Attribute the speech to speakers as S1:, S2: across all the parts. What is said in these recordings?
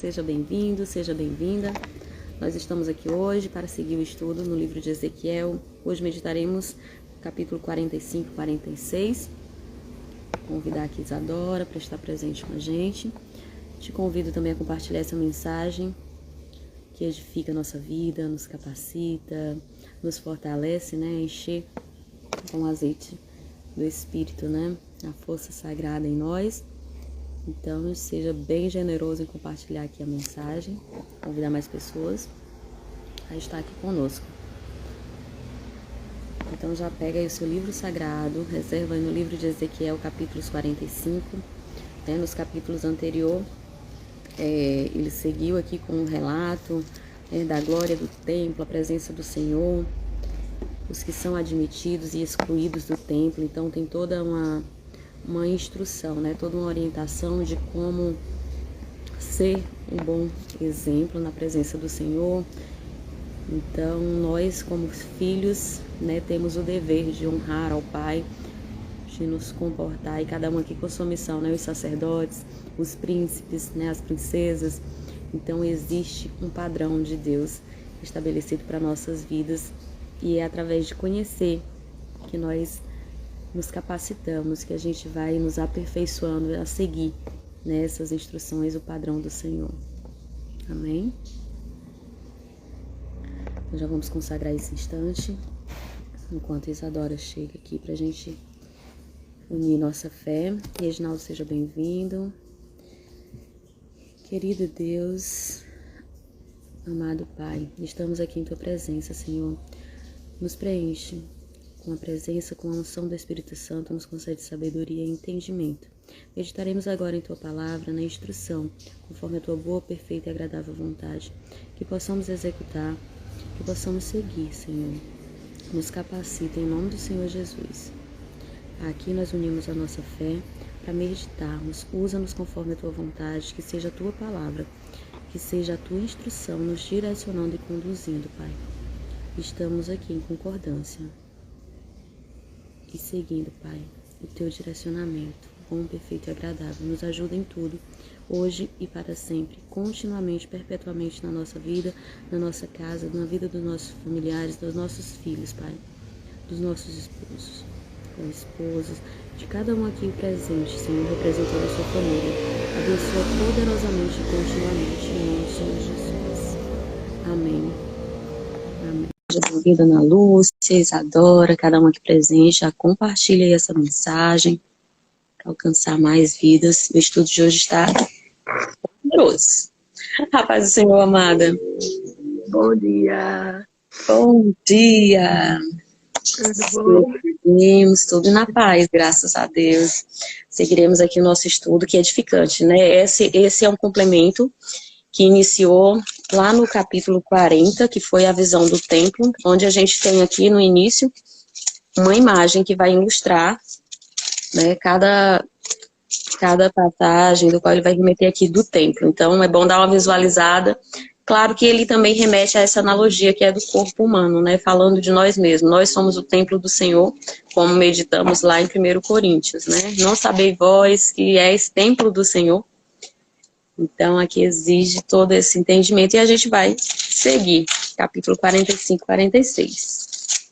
S1: Seja bem-vindo, seja bem-vinda. Nós estamos aqui hoje para seguir o estudo no livro de Ezequiel. Hoje meditaremos capítulo 45 e 46. Convidar aqui Isadora para estar presente com a gente. Te convido também a compartilhar essa mensagem que edifica a nossa vida, nos capacita, nos fortalece, né? Encher com o azeite do Espírito, né? A força sagrada em nós. Então, seja bem generoso em compartilhar aqui a mensagem, convidar mais pessoas a estar aqui conosco. Então, já pega aí o seu livro sagrado, reserva aí no livro de Ezequiel, capítulos 45. Né? Nos capítulos anteriores, ele seguiu aqui com um relato da glória do templo, a presença do Senhor, os que são admitidos e excluídos do templo. Então, tem toda uma instrução, né? Toda uma orientação de como ser um bom exemplo na presença do Senhor. Então, nós como filhos, né, temos o dever de honrar ao Pai, de nos comportar, e cada um aqui com sua missão, né? Os sacerdotes, os príncipes, né, as princesas. Então, existe um padrão de Deus estabelecido para nossas vidas, e é através de conhecer que nós nos capacitamos, que a gente vai nos aperfeiçoando a seguir nessas instruções, o padrão do Senhor. Amém? Então já vamos consagrar esse instante, enquanto Isadora chega aqui para a gente unir nossa fé. Reginaldo, seja bem-vindo. Querido Deus, amado Pai, estamos aqui em Tua presença, Senhor. Nos preenche com a presença, com a unção do Espírito Santo, nos concede sabedoria e entendimento. Meditaremos agora em Tua palavra, na instrução, conforme a Tua boa, perfeita e agradável vontade. Que possamos executar, que possamos seguir, Senhor. Nos capacita em nome do Senhor Jesus. Aqui nós unimos a nossa fé para meditarmos. Usa-nos conforme a Tua vontade, que seja a Tua palavra, que seja a Tua instrução, nos direcionando e conduzindo, Pai. Estamos aqui em concordância e seguindo, Pai, o Teu direcionamento, bom, perfeito e agradável. Nos ajuda em tudo, hoje e para sempre, continuamente, perpetuamente na nossa vida, na nossa casa, na vida dos nossos familiares, dos nossos filhos, Pai, dos nossos esposos, com esposas, de cada um aqui presente, Senhor, representando a sua família. Abençoa poderosamente e continuamente, em nome do Senhor Jesus. Amém. Amém. Seja bem-vinda, Ana Lúcia, Isadora, cada um aqui presente, já compartilha aí essa mensagem para alcançar mais vidas. O estudo de hoje está poderoso. A paz do Senhor, amada.
S2: Bom dia.
S1: Bom dia.
S2: Tudo bom?
S1: Seguimos tudo na paz, graças a Deus. Seguiremos aqui o nosso estudo, que é edificante, né? Esse é um complemento que iniciou lá no capítulo 40, que foi a visão do templo, onde a gente tem aqui no início uma imagem que vai ilustrar, né, cada passagem do qual ele vai remeter aqui do templo. Então é bom dar uma visualizada. Claro que ele também remete a essa analogia que é do corpo humano, né, falando de nós mesmos. Nós somos o templo do Senhor, como meditamos lá em 1 Coríntios, né? Não sabeis vós que és templo do Senhor? Então, aqui exige todo esse entendimento e a gente vai seguir, capítulo 45 e 46.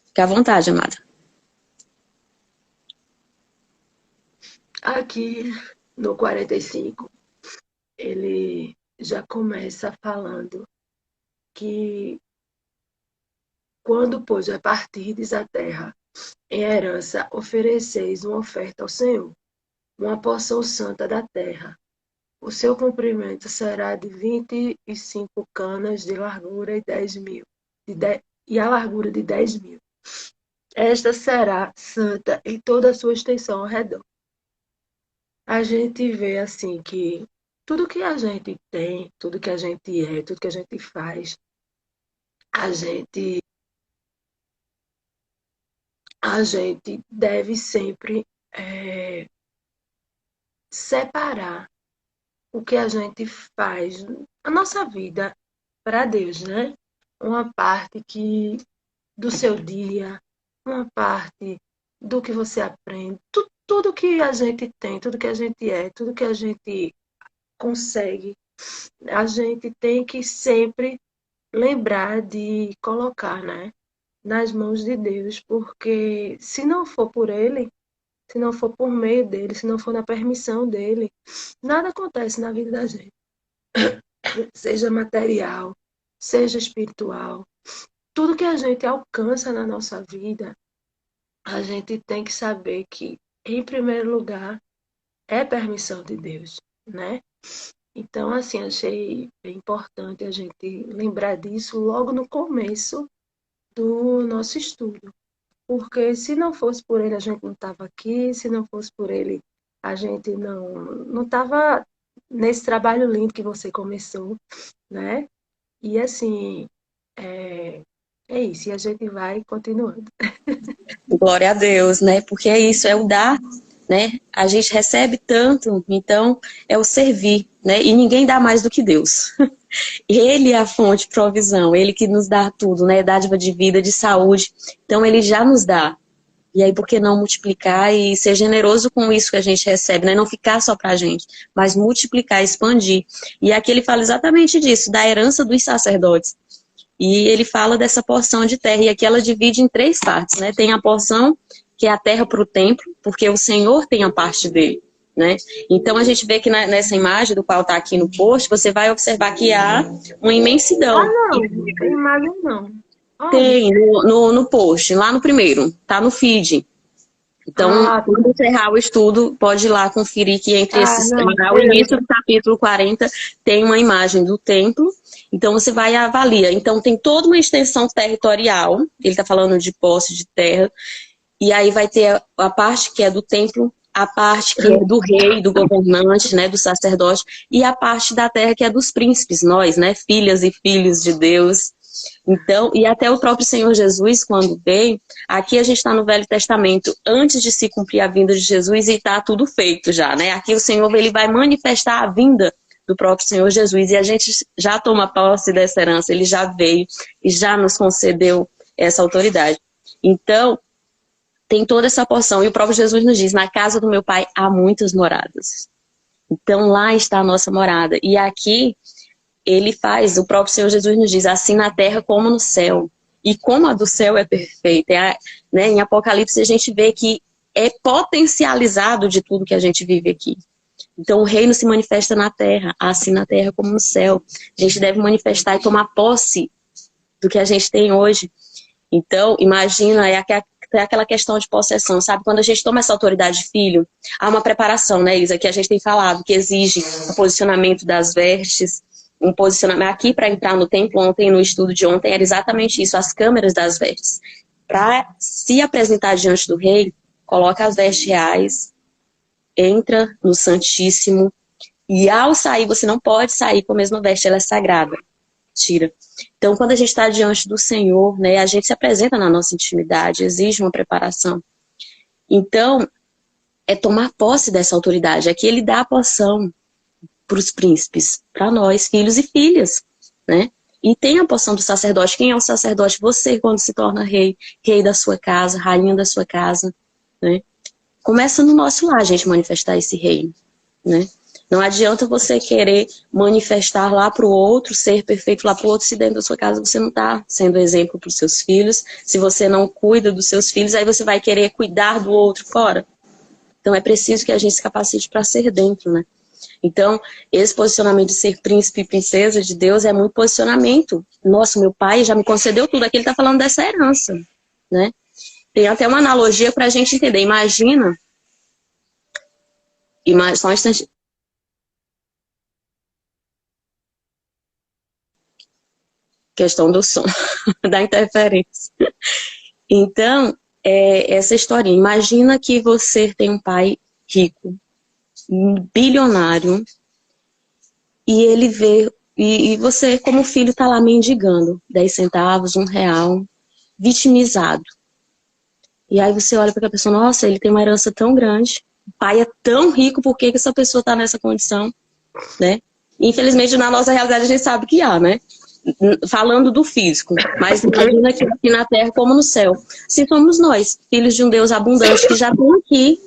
S1: Fique à vontade, amada.
S2: Aqui no 45, ele já começa falando que quando, pois, repartirdes a terra em herança, ofereceis uma oferta ao Senhor, uma porção santa da terra. O seu comprimento será de 25 canas de largura e 10.000, e a largura de 10.000. Esta será santa em toda a sua extensão ao redor. A gente vê assim que tudo que a gente tem, tudo que a gente é, tudo que a gente faz, a gente, a gente deve sempre separar o que a gente faz, a nossa vida, para Deus, né? Uma parte do seu dia, uma parte do que você aprende, tudo que a gente tem, tudo que a gente é, tudo que a gente consegue, a gente tem que sempre lembrar de colocar, né, nas mãos de Deus, porque se não for por Ele, se não for por meio dele, se não for na permissão dele, nada acontece na vida da gente, seja material, seja espiritual. Tudo que a gente alcança na nossa vida, a gente tem que saber que, em primeiro lugar, é permissão de Deus, né? Então, assim, achei importante a gente lembrar disso logo no começo do nosso estudo. Porque se não fosse por ele, a gente não estava aqui, se não fosse por ele, a gente não estava nesse trabalho lindo que você começou, né? E assim, é, é isso, e a gente vai continuando.
S1: Glória a Deus, né? Porque é isso, é o dar, né? A gente recebe tanto, então é o servir, né? E ninguém dá mais do que Deus. Ele é a fonte de provisão, ele que nos dá tudo, né? Dádiva de vida, de saúde. Então ele já nos dá. E aí, por que não multiplicar e ser generoso com isso que a gente recebe, né? Não ficar só pra gente, mas multiplicar, expandir. E aqui ele fala exatamente disso, da herança dos sacerdotes. E ele fala dessa porção de terra, e aqui ela divide em 3 partes, né? Tem a porção que é a terra para o templo, porque o Senhor tem a parte dele, né? Então a gente vê que nessa imagem do qual está aqui no post, você vai observar que há uma
S2: Ah,
S1: imensidão.
S2: não, não tem imagem não. Onde?
S1: Tem no post, lá no primeiro, tá no feed. Então,
S2: Ah,
S1: quando encerrar o estudo, pode ir lá conferir que entre
S2: tá,
S1: esses,
S2: não,
S1: ao início
S2: beleza.
S1: do capítulo 40, tem uma imagem do templo. Então, você vai e avalia. Então, tem toda uma extensão territorial. Ele está falando de posse de terra. E aí vai ter a parte que é do templo, a parte que é do rei, do governante, né, do sacerdote, e a parte da terra que é dos príncipes, nós, né, filhas e filhos de Deus. Então, e até o próprio Senhor Jesus, quando veio, aqui a gente está no Velho Testamento, antes de se cumprir a vinda de Jesus, e está tudo feito já, né? Aqui o Senhor ele vai manifestar a vinda do próprio Senhor Jesus, e a gente já toma posse dessa herança, ele já veio e já nos concedeu essa autoridade. Então, tem toda essa porção, e o próprio Jesus nos diz, na casa do meu pai há muitas moradas. Então, lá está a nossa morada. E aqui, ele faz, o próprio Senhor Jesus nos diz, assim na terra como no céu. E como a do céu é perfeita. Né, em Apocalipse a gente vê que é potencializado de tudo que a gente vive aqui. Então o reino se manifesta na terra, assim na terra como no céu. A gente deve manifestar e tomar posse do que a gente tem hoje. Então, imagina, é aquela questão de possessão, sabe? Quando a gente toma essa autoridade de filho, há uma preparação, né, Isa, que a gente tem falado, que exige o posicionamento das vestes, um posicionamento. Aqui, para entrar no templo, ontem, no estudo de ontem, era exatamente isso, as câmeras das vestes. Para se apresentar diante do rei, coloca as vestes reais, entra no Santíssimo, e ao sair, você não pode sair com a mesma veste, ela é sagrada. Tira. Então, quando a gente está diante do Senhor, né, a gente se apresenta na nossa intimidade, exige uma preparação. Então, é tomar posse dessa autoridade. Aqui ele dá a porção para os príncipes, para nós, filhos e filhas, né? E tem a porção do sacerdote. Quem é o sacerdote? Você, quando se torna rei, rei da sua casa, rainha da sua casa, né? Começa no nosso lar a gente manifestar esse reino, né? Não adianta você querer manifestar lá para o outro, ser perfeito lá para o outro, se dentro da sua casa você não está sendo exemplo para os seus filhos. Se você não cuida dos seus filhos, aí você vai querer cuidar do outro fora. Então é preciso que a gente se capacite para ser dentro, né? Então, esse posicionamento de ser príncipe e princesa de Deus é muito posicionamento. Nossa, meu pai já me concedeu tudo. Aqui ele está falando dessa herança, né? Tem até uma analogia para a gente entender. Imagina, só um instante. Questão do som, da interferência. Então, essa historinha. Imagina que você tem um pai rico, bilionário, e ele vê, e você, como filho, está lá mendigando 10 centavos, R$ 1, vitimizado. E aí você olha para aquela pessoa, nossa, ele tem uma herança tão grande, o pai é tão rico, por que essa pessoa está nessa condição? Né? Infelizmente, na nossa realidade, a gente sabe que há, né? Falando do físico, mas imagina que aqui na terra como no céu. Assim somos nós, filhos de um Deus abundante, que já tem aqui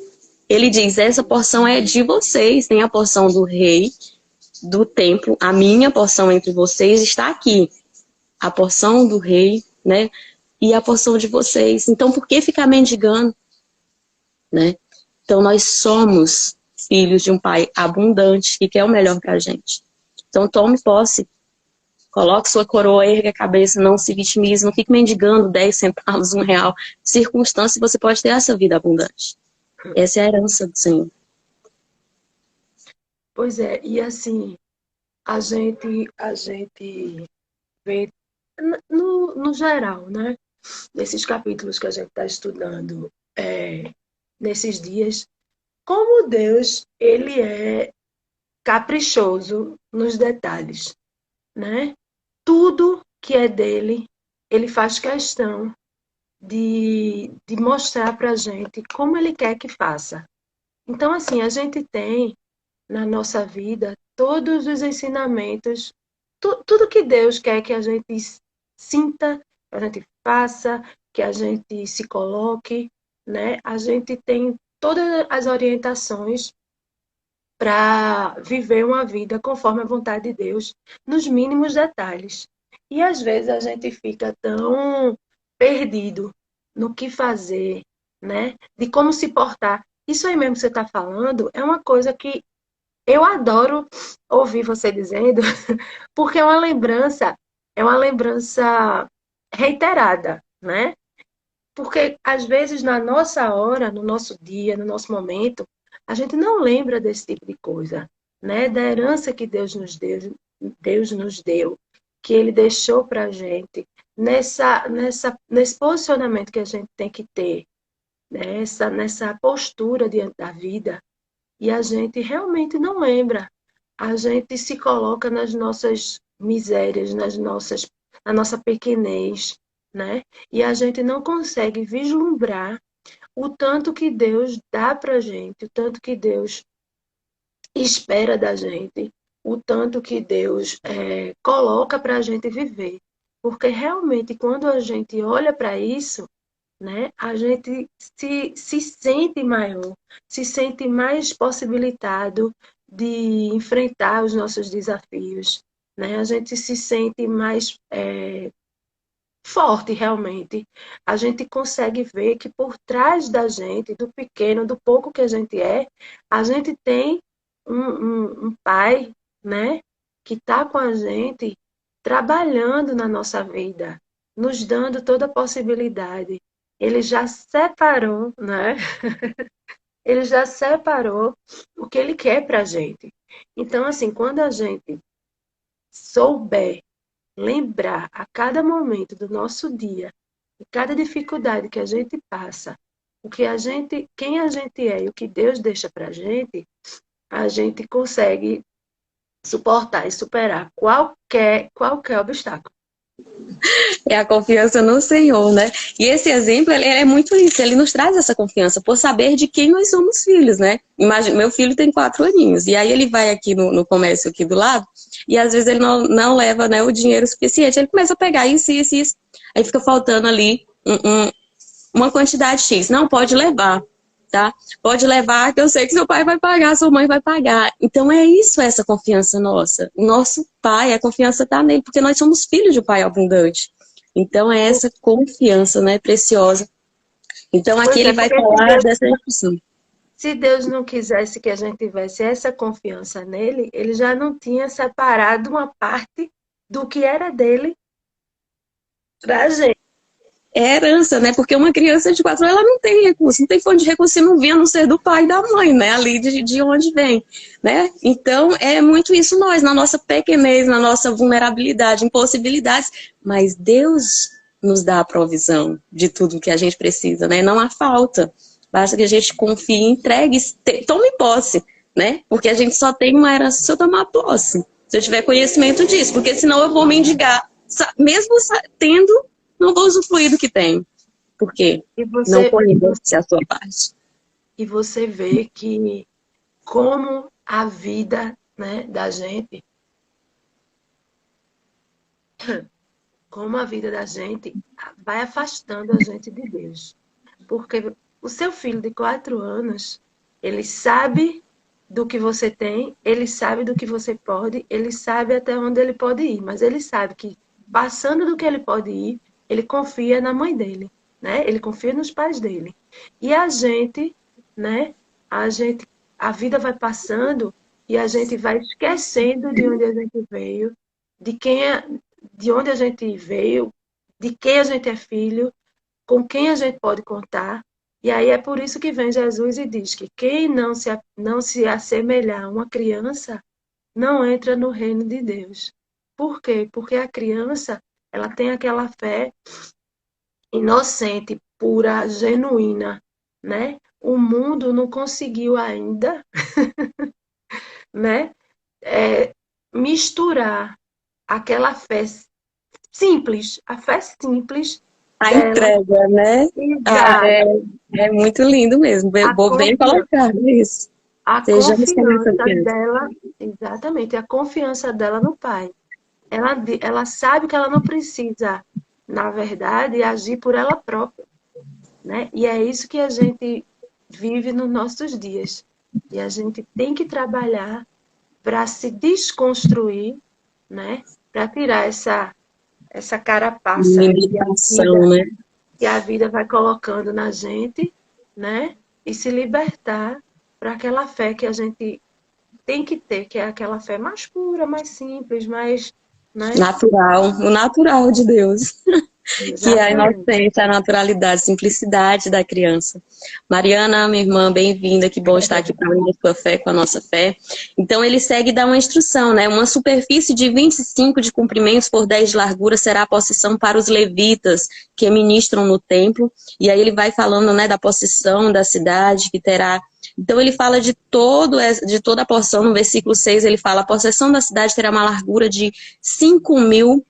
S3: ele diz, essa porção é de vocês, tem a porção do rei, do templo, a minha porção entre vocês está aqui. A porção do rei, né? E a porção de vocês. Então, por que ficar mendigando? Né? Então, nós somos filhos de um pai abundante que quer o melhor para a gente. Então, tome posse. Coloque sua coroa, ergue a cabeça, não se vitimize, não fique mendigando 10 centavos, R$ 1. Circunstância, você pode ter essa vida abundante. Essa é a herança do Senhor.
S2: Pois é, e assim, a gente vê no geral, né? Nesses capítulos que a gente está estudando nesses dias, como Deus, ele é caprichoso nos detalhes, né? Tudo que é dele, ele faz questão de mostrar para a gente como ele quer que faça. Então, assim, a gente tem na nossa vida todos os ensinamentos, tudo que Deus quer que a gente sinta, que a gente faça, que a gente se coloque, né? A gente tem todas as orientações para viver uma vida conforme a vontade de Deus, nos mínimos detalhes. E às vezes a gente fica tão perdido no que fazer, né? De como se portar. Isso aí mesmo que você está falando é uma coisa que eu adoro ouvir você dizendo, porque é uma lembrança reiterada, né? Porque às vezes na nossa hora, no nosso dia, no nosso momento, a gente não lembra desse tipo de coisa, né? Da herança que Deus nos deu, que Ele deixou para a gente, nesse posicionamento que a gente tem que ter, nessa postura diante da vida. E a gente realmente não lembra. A gente se coloca nas nossas misérias, na nossa pequenez, né? E a gente não consegue vislumbrar o tanto que Deus dá pra gente, o tanto que Deus espera da gente, o tanto que Deus coloca para a gente viver. Porque realmente, quando a gente olha para isso, né, a gente se sente maior, se sente mais possibilitado de enfrentar os nossos desafios. Né? A gente se sente mais forte, realmente. A gente consegue ver que por trás da gente, do pequeno, do pouco que a gente tem um pai, né, que está com a gente, trabalhando na nossa vida, nos dando toda a possibilidade. Ele já separou, né? Ele já separou o que ele quer para a gente. Então, assim, quando a gente souber lembrar a cada momento do nosso dia, e cada dificuldade que a gente passa, quem a gente é e o que Deus deixa para a gente consegue suportar e superar qualquer obstáculo.
S3: É a confiança no Senhor, né? E esse exemplo, ele é muito isso, ele nos traz essa confiança por saber de quem nós somos filhos, né? Imagina, meu filho tem 4 aninhos, e aí ele vai aqui no comércio aqui do lado, e às vezes ele não leva, né, o dinheiro suficiente, ele começa a pegar isso, isso, isso, aí fica faltando ali uma quantidade X. Não, pode levar, tá? Pode levar, que eu sei que seu pai vai pagar, sua mãe vai pagar. Então é isso, essa confiança nossa. O nosso pai, a confiança está nele, porque nós somos filhos de um pai abundante. Então é essa confiança, né, preciosa. Então aqui
S2: Pois
S3: ele
S2: é,
S3: vai
S2: porque
S3: falar dessa discussão.
S2: se Deus não quisesse que a gente tivesse essa confiança nele, ele já não tinha separado uma parte do que era dele para a gente.
S3: É herança, né? Porque uma criança de 4 anos, ela não tem recurso, não tem fonte de recurso se não vem a não ser do pai e da mãe, né? Ali de onde vem, né? Então, é muito isso nós, na nossa pequenez, na nossa vulnerabilidade, impossibilidades, mas Deus nos dá a provisão de tudo que a gente precisa, né? Não há falta. Basta que a gente confie, entregue, tome posse, né? Porque a gente só tem uma herança se eu tomar posse, se eu tiver conhecimento disso, porque senão eu vou mendigar, mesmo tendo, não vou usufruir do que tem. Por quê?
S2: E
S3: Não
S2: você,
S3: conhece a sua parte.
S2: e você vê que como a vida, né, da gente, como a vida da gente vai afastando a gente de Deus. Porque o seu filho de 4 anos, Ele sabe do que você tem, ele sabe do que você pode, ele sabe até onde ele pode ir, mas ele sabe que passando do que ele pode ir, ele confia na mãe dele, né? Ele confia nos pais dele. E a gente, né? A vida vai passando e a gente vai esquecendo de onde a gente veio, de onde a gente veio, de quem a gente é filho, com quem a gente pode contar. E aí é por isso que vem Jesus e diz que quem não se assemelhar a uma criança não entra no reino de Deus. Por quê? Porque a criança, ela tem aquela fé inocente, pura, genuína, né? O mundo não conseguiu ainda, né? Misturar aquela fé simples, a fé simples
S3: A
S2: dela.
S3: entrega, né? É muito lindo mesmo. Bem colocado isso.
S2: A
S3: Sejamos como essa
S2: confiança
S3: criança.
S2: dela, exatamente, a confiança dela no pai. Ela sabe que ela não precisa, na verdade, agir por ela própria, né? E é isso que a gente vive nos nossos dias. E a gente tem que trabalhar para se desconstruir, né? Para tirar essa carapaça
S3: Limitação, né?
S2: que a vida vai colocando na gente, né? E se libertar para aquela fé que a gente tem que ter, que é aquela fé mais pura, mais simples, mais, né?
S3: Natural, o natural de Deus. Que é a
S2: Exatamente.
S3: inocência, a naturalidade, a simplicidade da criança. Mariana, minha irmã, bem-vinda, que bom estar aqui para unir a sua fé com a nossa fé. Então ele segue e dá uma instrução, né? Uma superfície de 25 de comprimentos por 10 de largura será a possessão para os levitas que ministram no templo. E aí ele vai falando, né, da possessão da cidade que terá. Então ele fala de toda a porção. No versículo 6 ele fala: a possessão da cidade terá uma largura de 5.000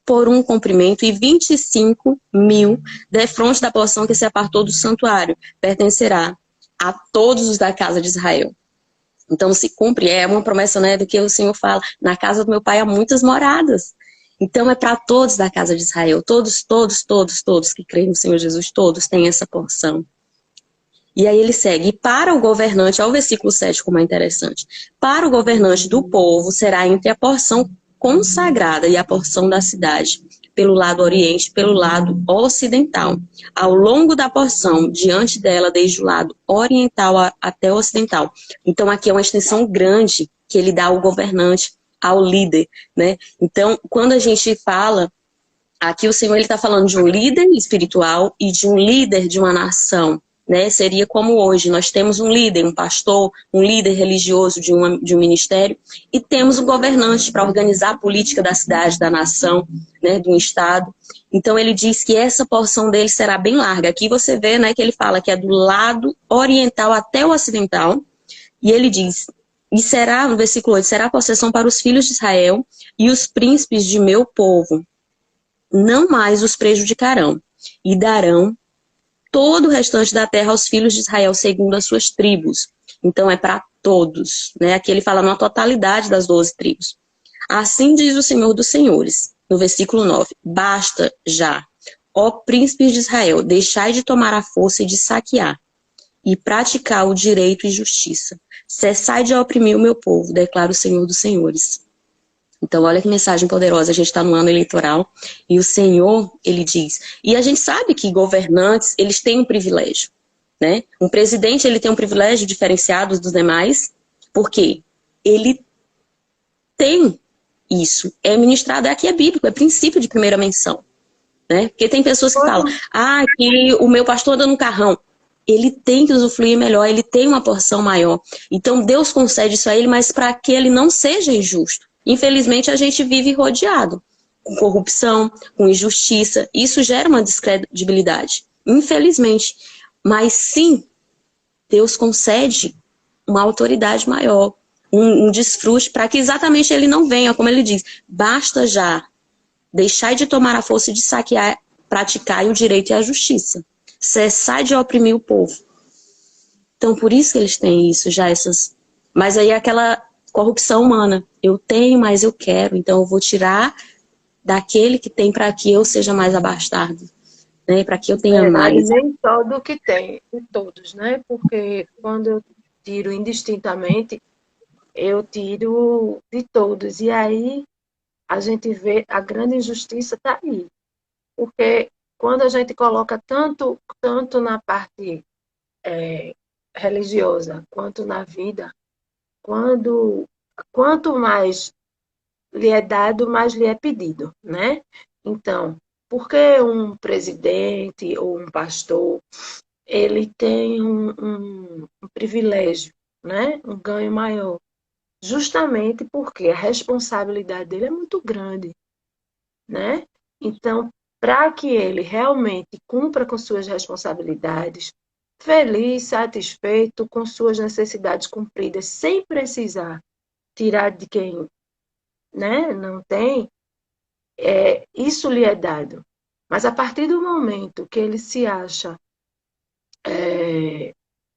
S3: por um comprimento e 25.000 defronte da porção que se apartou do santuário. Pertencerá a todos os da casa de Israel. Então se cumpre, é uma promessa, né, do que o Senhor fala: na casa do meu pai há muitas moradas. Então é para todos da casa de Israel, todos que creem no Senhor Jesus, todos têm essa porção. E aí ele segue: e para o governante, ao versículo 7, como é interessante, para o governante do povo será entre a porção consagrada e a porção da cidade, pelo lado oriente e pelo lado ocidental, ao longo da porção, diante dela, desde o lado oriental até o ocidental. Então aqui é uma extensão grande que ele dá ao governante, ao líder, né? Então, quando a gente fala, aqui o Senhor está falando de um líder espiritual e de um líder de uma nação, né? Seria como hoje, nós temos um líder, um pastor, um líder religioso de um ministério, e temos um governante para organizar a política da cidade, da nação, né, do estado. Então ele diz que essa porção dele será bem larga. Aqui você vê, né, que ele fala que é do lado oriental até o ocidental, e ele diz: e será, no versículo 8, será a possessão para os filhos de Israel e os príncipes de meu povo. Não mais os prejudicarão, e darão todo o restante da terra aos filhos de Israel, segundo as suas tribos. Então é para todos, né? Aqui ele fala na totalidade das 12 tribos. Assim diz o Senhor dos Senhores, no versículo 9: basta já, ó príncipes de Israel, deixai de tomar a força e de saquear, e praticar o direito e justiça. Cessai de oprimir o meu povo, declara o Senhor dos Senhores. Então, olha que mensagem poderosa. A gente está no ano eleitoral e o Senhor, ele diz. E a gente sabe que governantes, eles têm um privilégio, né? Um presidente, ele tem um privilégio diferenciado dos demais, porque ele tem isso. É ministrado, aqui é bíblico, é princípio de primeira menção, né? Porque tem pessoas que falam: ah, que o meu pastor anda no carrão. Ele tem que usufruir melhor, ele tem uma porção maior. Então, Deus concede isso a ele, mas para que ele não seja injusto. Infelizmente, a gente vive rodeado com corrupção, com injustiça. Isso gera uma descredibilidade, infelizmente. Mas sim, Deus concede uma autoridade maior, um desfrute, para que exatamente ele não venha, como ele diz: basta já, deixai de tomar a força e de saquear, praticai o direito e a justiça. Cessai de oprimir o povo. Então, por isso que eles têm isso, já essas... Mas aí é aquela corrupção humana. Eu tenho, mas eu quero. Então eu vou tirar daquele que tem para que eu seja mais abastado, né? Para que eu tenha mais.
S2: Nem só do que tem, de todos, né? Porque quando tiro indistintamente, eu tiro de todos. E aí a gente vê a grande injustiça está aí. Porque quando a gente coloca tanto na parte religiosa quanto na vida, quanto mais lhe é dado, mais lhe é pedido, né? Então, por que um presidente ou um pastor ele tem um privilégio, né? Um ganho maior? Justamente porque a responsabilidade dele é muito grande, né? Então, para que ele realmente cumpra com suas responsabilidades, feliz, satisfeito, com suas necessidades cumpridas, sem precisar tirar de quem, né, não tem, isso lhe é dado. Mas a partir do momento que ele se acha,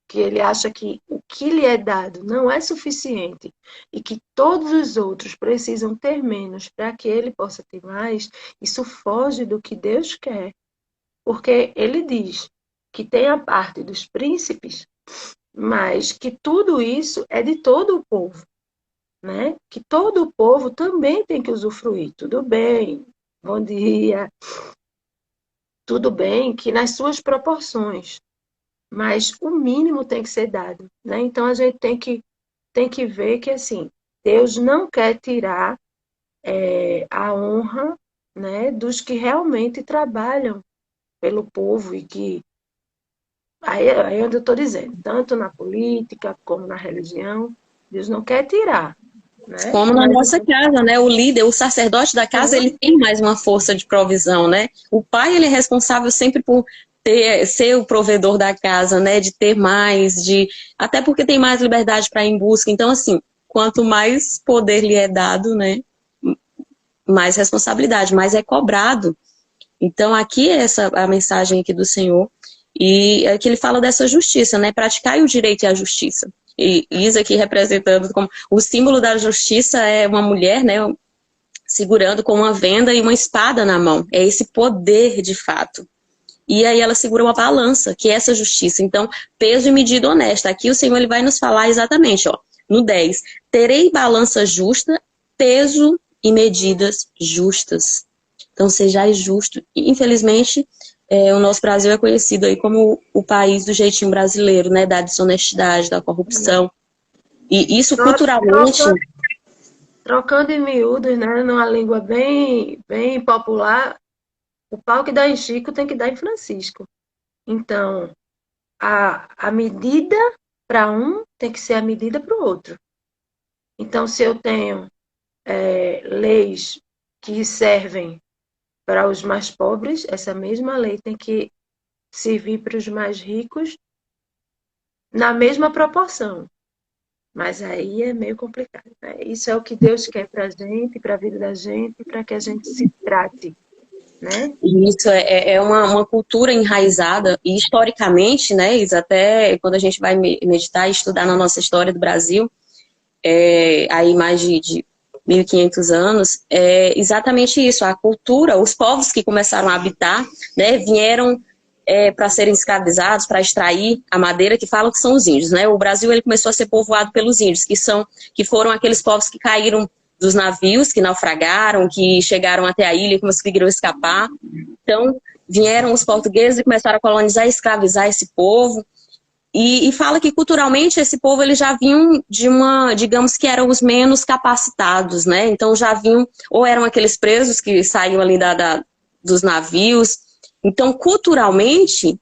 S2: que ele acha que o que lhe é dado não é suficiente e que todos os outros precisam ter menos para que ele possa ter mais, isso foge do que Deus quer. Porque ele diz que tem a parte dos príncipes, mas que tudo isso é de todo o povo, né? Que todo o povo também tem que usufruir. Tudo bem, bom dia, tudo bem que nas suas proporções, mas o mínimo tem que ser dado, né? Então a gente tem que ver que assim, Deus não quer tirar a honra, né, dos que realmente trabalham pelo povo e que aí é onde eu estou dizendo, tanto na política como na religião, Deus não quer tirar, né?
S3: Como na nossa casa, né? O líder, o sacerdote da casa, ele tem mais uma força de provisão, né? O pai, ele é responsável sempre por ser o provedor da casa, né? De ter mais, até porque tem mais liberdade para ir em busca. Então, assim, quanto mais poder lhe é dado, né? Mais responsabilidade, mais é cobrado. Então, aqui é a mensagem aqui do Senhor. E é que ele fala dessa justiça, né? Praticar o direito e a justiça. E isso aqui representando como o símbolo da justiça é uma mulher, né? Segurando com uma venda e uma espada na mão. É esse poder de fato. E aí ela segura uma balança, que é essa justiça. Então, peso e medida honesta. Aqui o Senhor ele vai nos falar exatamente, ó, no 10. Terei balança justa, peso e medidas justas. Então, sejais justo. E, infelizmente, o nosso Brasil é conhecido aí como o país do jeitinho brasileiro, né? Da desonestidade, da corrupção. E isso culturalmente...
S2: Trocando em miúdos, né? Numa língua bem popular, o pau que dá em Chico tem que dar em Francisco. Então, a medida para um tem que ser a medida para o outro. Então, se eu tenho leis que servem para os mais pobres, essa mesma lei tem que servir para os mais ricos na mesma proporção. Mas aí é meio complicado, né? Isso é o que Deus quer para a gente, para a vida da gente, para que a gente se trate, né?
S3: Isso é uma cultura enraizada, e historicamente, né, isso até quando a gente vai meditar e estudar na nossa história do Brasil, aí mais de 1.500 anos, é exatamente isso, a cultura, os povos que começaram a habitar, né, vieram para serem escravizados, para extrair a madeira, que falam que são os índios, né? O Brasil ele começou a ser povoado pelos índios, que foram aqueles povos que caíram dos navios, que naufragaram, que chegaram até a ilha e conseguiram escapar. Então, vieram os portugueses e começaram a colonizar e escravizar esse povo. E fala que culturalmente esse povo eles já vinham de digamos que eram os menos capacitados, né? Então já vinham, ou eram aqueles presos que saíam ali dos navios. Então, culturalmente,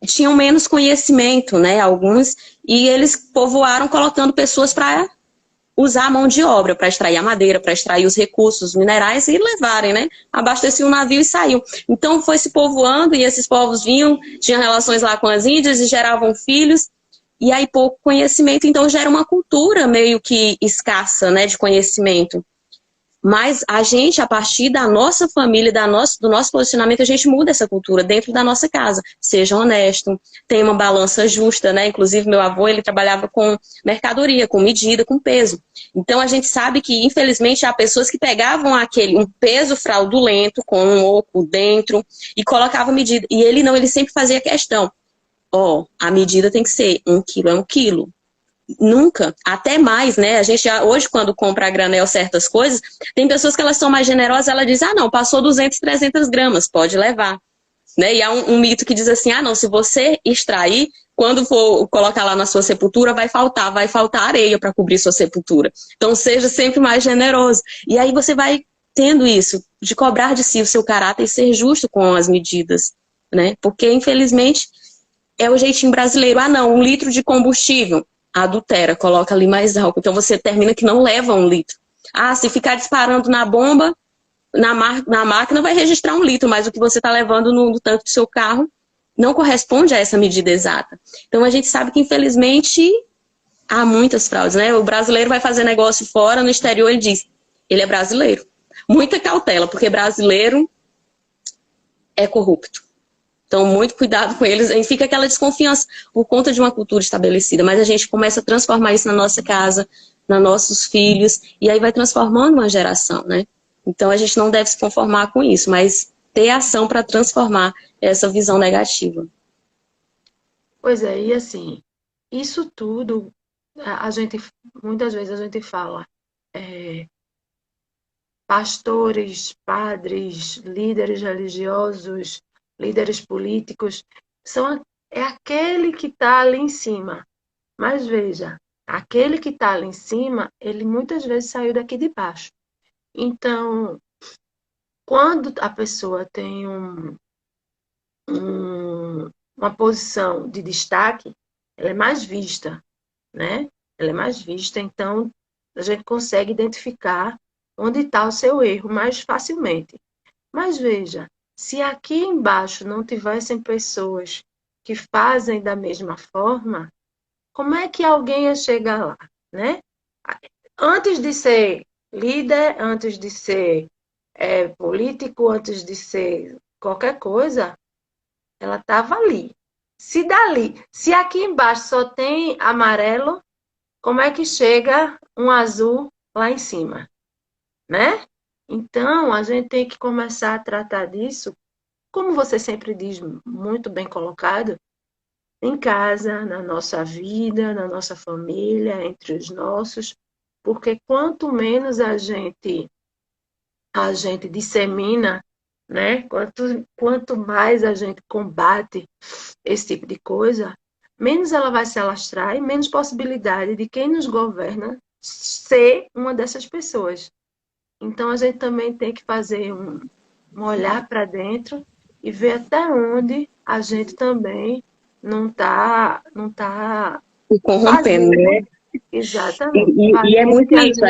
S3: tinham menos conhecimento, né? Alguns, e eles povoaram colocando pessoas para usar a mão de obra, para extrair a madeira, para extrair os recursos minerais e levarem, né? Abasteciam o navio e saiu. Então foi se povoando e esses povos vinham, tinham relações lá com as índias e geravam filhos, e aí pouco conhecimento, então gera uma cultura meio que escassa, né, de conhecimento. Mas a gente, a partir da nossa família, do nosso posicionamento, a gente muda essa cultura dentro da nossa casa. Seja honesto, tenha uma balança justa, né? Inclusive, meu avô, ele trabalhava com mercadoria, com medida, com peso. Então, a gente sabe que, infelizmente, há pessoas que pegavam um peso fraudulento, com um oco dentro, e colocavam medida. E ele não, ele sempre fazia questão. a medida tem que ser 1 quilo é 1 quilo. Nunca, até mais, né? A gente já, hoje, quando compra a granel certas coisas, tem pessoas que elas são mais generosas, ela diz, não, passou 200, 300 gramas, pode levar. Né? E há um mito que diz assim, não, se você extrair, quando for colocar lá na sua sepultura, vai faltar areia para cobrir sua sepultura. Então, seja sempre mais generoso. E aí você vai tendo isso, de cobrar de si o seu caráter e ser justo com as medidas, né? Porque, infelizmente, é o jeitinho brasileiro. Não, 1 litro de combustível, adultera, coloca ali mais álcool. Então, você termina que não leva 1 litro. Se ficar disparando na bomba, na máquina vai registrar 1 litro, mas o que você está levando no tanque do seu carro não corresponde a essa medida exata. Então, a gente sabe que, infelizmente, há muitas fraudes, né? O brasileiro vai fazer negócio fora, no exterior, ele diz, ele é brasileiro. Muita cautela, porque brasileiro é corrupto. Então, muito cuidado com eles. E fica aquela desconfiança por conta de uma cultura estabelecida. Mas a gente começa a transformar isso na nossa casa, nos nossos filhos, e aí vai transformando uma geração, né? Então, a gente não deve se conformar com isso, mas ter ação para transformar essa visão negativa.
S2: Pois é, e assim, isso tudo, muitas vezes a gente fala, pastores, padres, líderes religiosos, líderes políticos, é aquele que está ali em cima. Mas veja, aquele que está ali em cima, ele muitas vezes saiu daqui de baixo. Então, quando a pessoa tem uma posição de destaque, ela é mais vista, né? Ela é mais vista, então a gente consegue identificar onde está o seu erro mais facilmente. Mas veja, se aqui embaixo não tivessem pessoas que fazem da mesma forma, como é que alguém ia chegar lá, né? Antes de ser líder, antes de ser político, antes de ser qualquer coisa, ela estava ali. Se aqui embaixo só tem amarelo, como é que chega um azul lá em cima, né? Então, a gente tem que começar a tratar disso, como você sempre diz, muito bem colocado, em casa, na nossa vida, na nossa família, entre os nossos, porque quanto menos a gente dissemina, né? Quanto mais a gente combate esse tipo de coisa, menos ela vai se alastrar e menos possibilidade de quem nos governa ser uma dessas pessoas. Então, a gente também tem que fazer um olhar para dentro e ver até onde a gente também não tá
S3: E corrompendo, né?
S2: Exatamente.
S3: E é muito isso,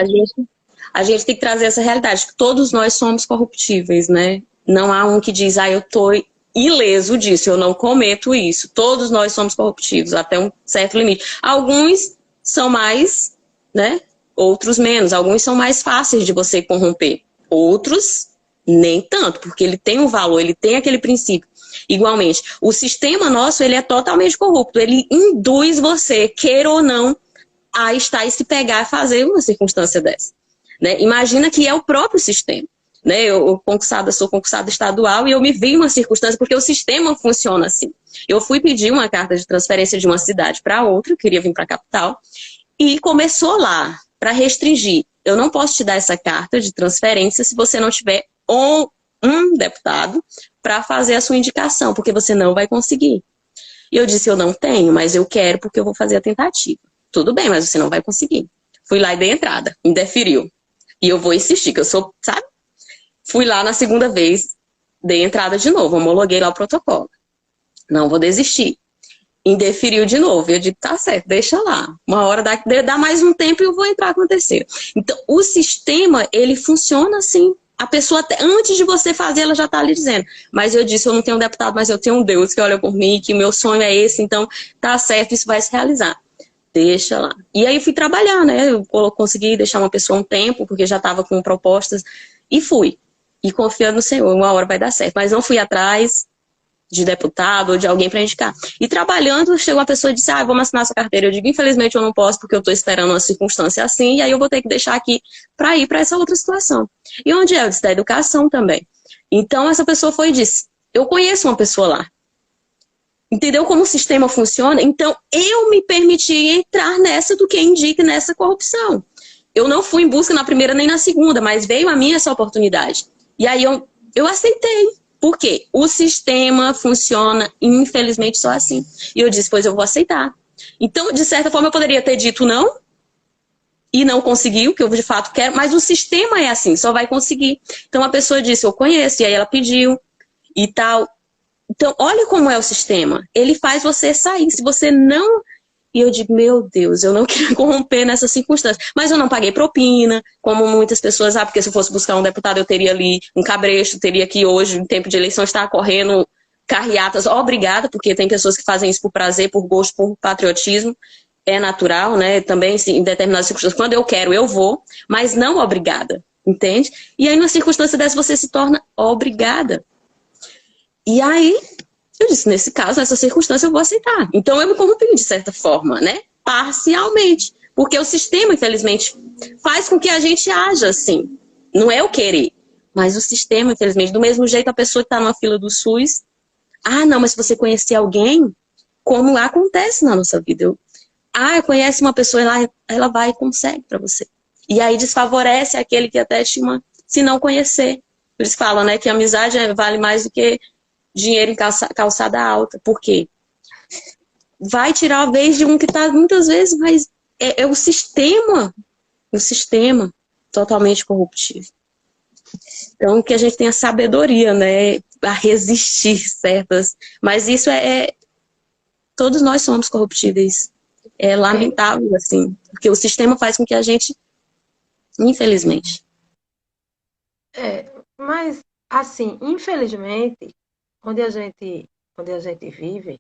S3: a gente tem que trazer essa realidade, que todos nós somos corruptíveis, né? Não há um que diz, eu tô ileso disso, eu não cometo isso. Todos nós somos corruptivos, até um certo limite. Alguns são mais, né? Outros menos. Alguns são mais fáceis de você corromper. Outros, nem tanto, porque ele tem um valor, ele tem aquele princípio. Igualmente, o sistema nosso, ele é totalmente corrupto. Ele induz você, queira ou não, a estar e se pegar a fazer uma circunstância dessa. Né? Imagina que é o próprio sistema. Né? Eu sou concursada estadual e eu me vi em uma circunstância, porque o sistema funciona assim. Eu fui pedir uma carta de transferência de uma cidade para outra, eu queria vir para a capital, e começou lá, para restringir. Eu não posso te dar essa carta de transferência se você não tiver um deputado para fazer a sua indicação, porque você não vai conseguir. E eu disse, eu não tenho, mas eu quero porque eu vou fazer a tentativa. Tudo bem, mas você não vai conseguir. Fui lá e dei entrada, indeferiu. E eu vou insistir, que eu sou, sabe? Fui lá na segunda vez, dei entrada de novo, homologuei lá o protocolo. Não vou desistir. Indeferiu de novo. Eu digo, tá certo, deixa lá. Uma hora dá mais um tempo e eu vou entrar com a terceira. Então, o sistema, ele funciona assim. A pessoa, antes de você fazer, ela já está ali dizendo. Mas eu disse, eu não tenho um deputado, mas eu tenho um Deus que olha por mim, que meu sonho é esse, então tá certo, isso vai se realizar. Deixa lá. E aí fui trabalhar, né? Eu consegui deixar uma pessoa um tempo, porque já estava com propostas, e fui. E confiando no Senhor, uma hora vai dar certo. Mas não fui atrás de deputado ou de alguém para indicar. E trabalhando, chegou uma pessoa e disse, vamos assinar essa carteira. Eu digo, infelizmente eu não posso, porque eu estou esperando uma circunstância assim, e aí eu vou ter que deixar aqui para ir para essa outra situação. E onde é? Eu disse, da educação também. Então essa pessoa foi e disse, eu conheço uma pessoa lá. Entendeu como o sistema funciona? Então, eu me permiti entrar nessa do que indica nessa corrupção. Eu não fui em busca na primeira nem na segunda, mas veio a mim essa oportunidade. E aí eu aceitei. Por quê? O sistema funciona, infelizmente, só assim. E eu disse, pois eu vou aceitar. Então, de certa forma, eu poderia ter dito não, e não conseguiu, que eu de fato quero, mas o sistema é assim, só vai conseguir. Então, a pessoa disse, eu conheço, e aí ela pediu, e tal. Então, olha como é o sistema. Ele faz você sair. Se você não... E eu digo, meu Deus, eu não quero corromper nessas circunstâncias. Mas eu não paguei propina, como muitas pessoas, porque se eu fosse buscar um deputado, eu teria ali um cabresto, teria que hoje, em tempo de eleição, estar correndo carreatas, obrigada, porque tem pessoas que fazem isso por prazer, por gosto, por patriotismo. É natural, né? Também, em determinadas circunstâncias, quando eu quero, eu vou, mas não obrigada, entende? E aí, numa circunstância dessa, você se torna obrigada. E aí, eu disse, nesse caso, nessa circunstância, eu vou aceitar. Então, eu me corrompi de certa forma, né? Parcialmente. Porque o sistema, infelizmente, faz com que a gente haja assim. Não é o querer. Mas o sistema, infelizmente, do mesmo jeito, a pessoa que está numa fila do SUS, não, mas se você conhecer alguém, como acontece na nossa vida. Eu conhece uma pessoa, ela vai e consegue para você. E aí desfavorece aquele que até tinha, se não conhecer. Eles falam, né, que a amizade vale mais do que dinheiro em calçada alta. Por quê? Vai tirar a vez de um que está muitas vezes, mas é o sistema totalmente corruptível. Então, que a gente tenha sabedoria, né, a resistir certas, mas isso todos nós somos corruptíveis. É lamentável, assim, porque o sistema faz com que a gente, infelizmente.
S2: Mas, assim, infelizmente, onde a gente vive,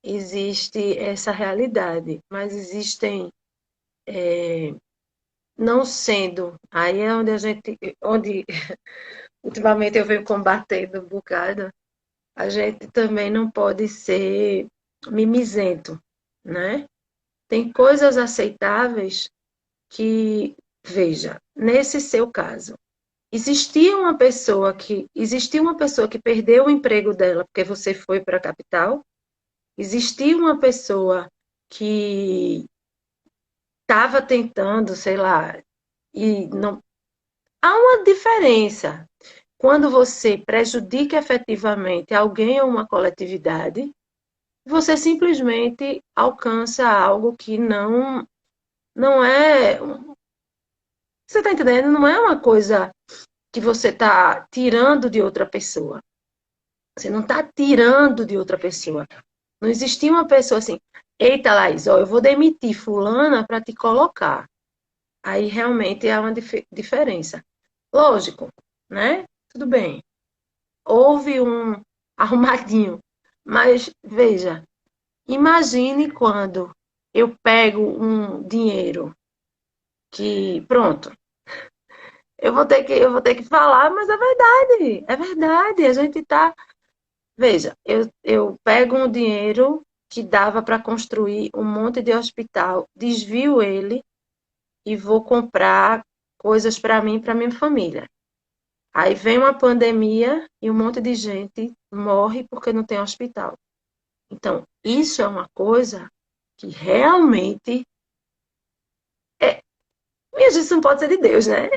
S2: existe essa realidade, mas existem, não sendo, aí é onde ultimamente eu venho combatendo um bocado, a gente também não pode ser mimizento, né? Tem coisas aceitáveis que, veja, nesse seu caso, existiu uma pessoa que perdeu o emprego dela porque você foi para a capital, existiu uma pessoa que estava tentando, sei lá, e não. Há uma diferença quando você prejudica efetivamente alguém ou uma coletividade, você simplesmente alcança algo que não é. Você está entendendo? Não é uma coisa que você está tirando de outra pessoa. Você não está tirando de outra pessoa. Não existia uma pessoa assim, eita, Laís, eu vou demitir fulana para te colocar. Aí realmente há uma diferença. Lógico, né? Tudo bem. Houve um arrumadinho. Mas, veja, imagine quando eu pego um dinheiro que, pronto, eu vou ter que falar, mas é verdade. É verdade. A gente tá. Veja, eu pego um dinheiro que dava para construir um monte de hospital, desvio ele e vou comprar coisas para mim e para minha família. Aí vem uma pandemia e um monte de gente morre porque não tem hospital. Então, isso é uma coisa que realmente minha gente, isso não pode ser de Deus, né?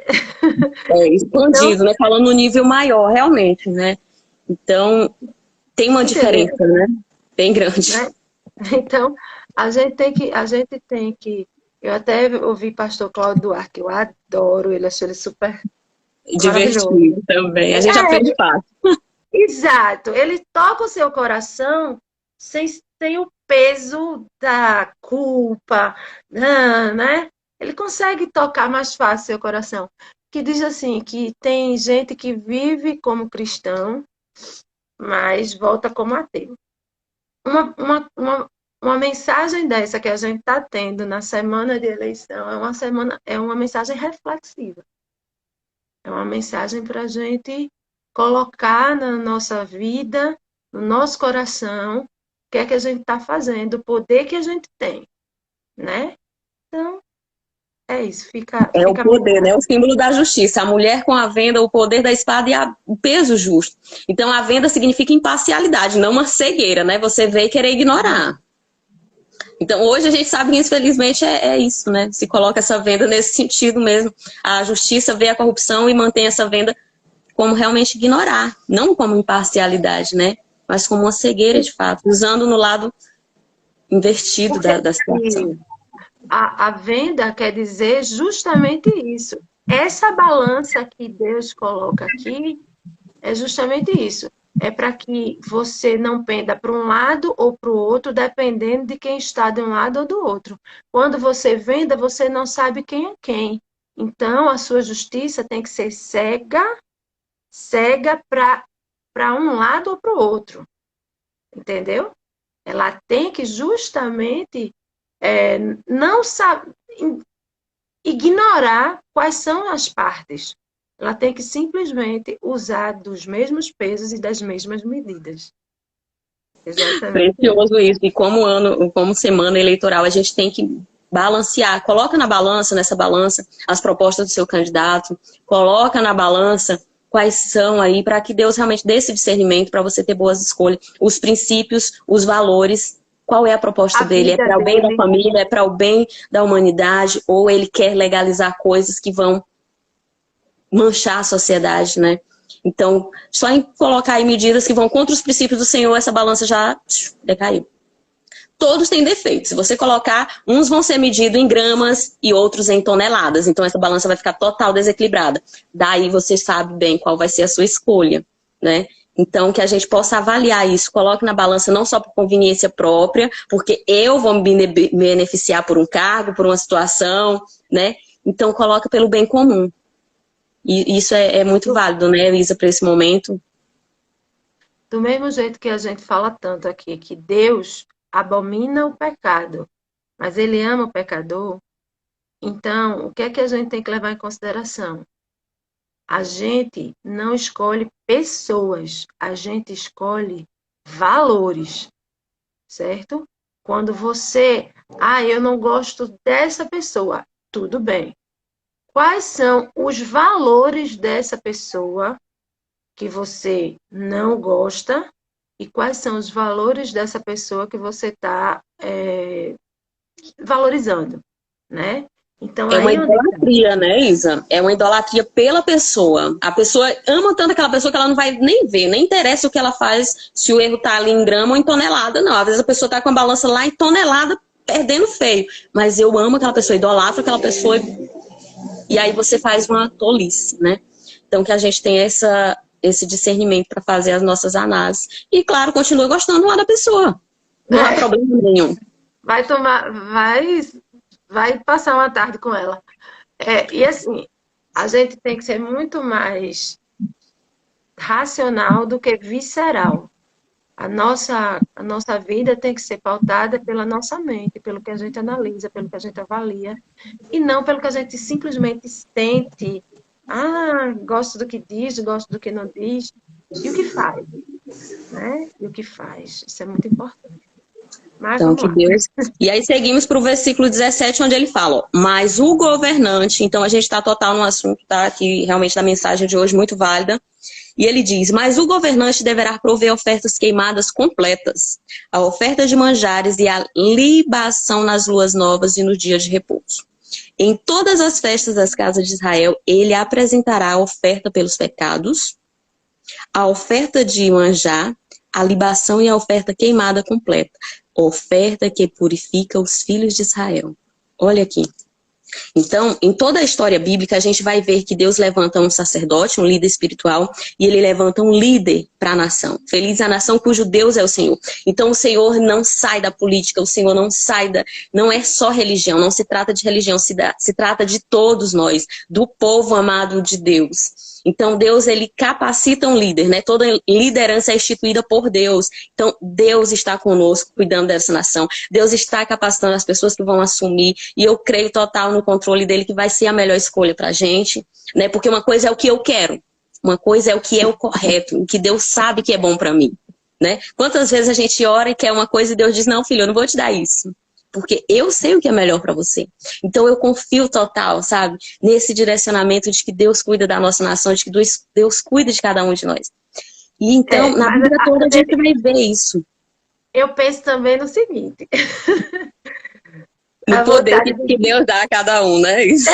S3: Expandido,
S2: Então,
S3: né? Falando no nível maior, realmente, né? Então, tem uma
S2: entendeu?
S3: diferença, né? Bem grande.
S2: Né? Então, a gente tem que. Eu até ouvi pastor Cláudio Duarte, que eu adoro, ele achei ele super maravilhoso.
S3: Divertido também. A gente aprende fácil.
S2: Exato. Ele toca o seu coração sem o peso da culpa, né? Ele consegue tocar mais fácil seu coração. Que diz assim, que tem gente que vive como cristão, mas volta como ateu. Uma mensagem dessa que a gente está tendo na semana de eleição é uma mensagem reflexiva. É uma mensagem para a gente colocar na nossa vida, no nosso coração, o que é que a gente está fazendo, o poder que a gente tem, né? Então, É isso, fica,
S3: É o
S2: fica
S3: poder, né? O símbolo da justiça. A mulher com a venda, o poder da espada e o peso justo. Então, a venda significa imparcialidade, não uma cegueira, né? Você vê e querer ignorar. Então, hoje a gente sabe que, infelizmente, é isso, né? Se coloca essa venda nesse sentido mesmo. A justiça vê a corrupção e mantém essa venda como realmente ignorar. Não como imparcialidade, né? Mas como uma cegueira, de fato. Usando no lado invertido
S2: porque
S3: da situação.
S2: a venda quer dizer justamente isso. Essa balança que Deus coloca aqui é justamente isso. É para que você não penda para um lado ou para o outro, dependendo de quem está de um lado ou do outro. Quando você venda, você não sabe quem é quem. Então, a sua justiça tem que ser cega para um lado ou para o outro. Entendeu? Ela tem que justamente não saber ignorar quais são as partes. Ela tem que simplesmente usar dos mesmos pesos e das mesmas medidas. Exatamente.
S3: Precioso isso. E como semana eleitoral, a gente tem que balancear. Coloca na balança, nessa balança, as propostas do seu candidato. Coloca na balança quais são aí, para que Deus realmente dê esse discernimento, para você ter boas escolhas. Os princípios, os valores. Qual é a proposta dele? É para o bem da família? É para o bem da humanidade? Ou ele quer legalizar coisas que vão manchar a sociedade, né? Então, só em colocar aí medidas que vão contra os princípios do Senhor, essa balança já decaiu. Todos têm defeitos. Se você colocar, uns vão ser medidos em gramas e outros em toneladas. Então, essa balança vai ficar total desequilibrada. Daí você sabe bem qual vai ser a sua escolha, né? Então, que a gente possa avaliar isso. Coloque na balança não só por conveniência própria, porque eu vou me beneficiar por um cargo, por uma situação, né? Então, coloca pelo bem comum. E isso é muito válido, né, Elisa, para esse momento.
S2: Do mesmo jeito que a gente fala tanto aqui, que Deus abomina o pecado, mas Ele ama o pecador, então, o que é que a gente tem que levar em consideração? A gente não escolhe pessoas, a gente escolhe valores, certo? Quando você, eu não gosto dessa pessoa, tudo bem. Quais são os valores dessa pessoa que você não gosta e quais são os valores dessa pessoa que você está valorizando, né? Então,
S3: É uma
S2: aí onde
S3: idolatria, né, Isa? É uma idolatria pela pessoa. A pessoa ama tanto aquela pessoa que ela não vai nem ver, nem interessa o que ela faz, se o erro tá ali em grama ou em tonelada, não. Às vezes a pessoa tá com a balança lá em tonelada, perdendo feio. Mas eu amo aquela pessoa, idolatro aquela pessoa. E aí você faz uma tolice, né? Então que a gente tem esse discernimento para fazer as nossas análises. E, claro, continua gostando lá da pessoa. Não há problema nenhum.
S2: vai passar uma tarde com ela. E assim, a gente tem que ser muito mais racional do que visceral. A nossa vida tem que ser pautada pela nossa mente, pelo que a gente analisa, pelo que a gente avalia, e não pelo que a gente simplesmente sente. Gosto do que diz, gosto do que não diz. E o que faz, né? E o que faz. Isso é muito importante. Mas
S3: Então,
S2: vamos
S3: que
S2: lá.
S3: Deus... E aí seguimos para o versículo 17, onde ele fala, ó, mas o governante, então a gente está total no assunto, tá? Que realmente da mensagem de hoje muito válida. E ele diz, mas o governante deverá prover ofertas queimadas completas, a oferta de manjares e a libação nas luas novas e nos dias de repouso. Em todas as festas das casas de Israel, ele apresentará a oferta pelos pecados, a oferta de manjar, a libação e a oferta queimada completa. Oferta que purifica os filhos de Israel. Olha aqui. Então, em toda a história bíblica, a gente vai ver que Deus levanta um sacerdote, um líder espiritual, e ele levanta um líder para a nação. Feliz a nação cujo Deus é o Senhor. Então, o Senhor não sai da política, o Senhor não é só religião, não se trata de religião, se trata de todos nós, do povo amado de Deus. Então, Deus, ele capacita um líder, né? Toda liderança é instituída por Deus. Então, Deus está conosco, cuidando dessa nação. Deus está capacitando as pessoas que vão assumir. E eu creio total no controle dele, que vai ser a melhor escolha pra gente, né? Porque uma coisa é o que eu quero. Uma coisa é o que é o correto, o que Deus sabe que é bom pra mim, né? Quantas vezes a gente ora e quer uma coisa e Deus diz, não, filho, eu não vou te dar isso. porque eu sei o que é melhor para você. Então eu confio total, sabe, nesse direcionamento de que Deus cuida da nossa nação, de que Deus cuida de cada um de nós. E então, na vida toda a gente vai ver isso.
S2: Eu penso também no seguinte.
S3: No poder que Deus dá a cada um, né? Isso.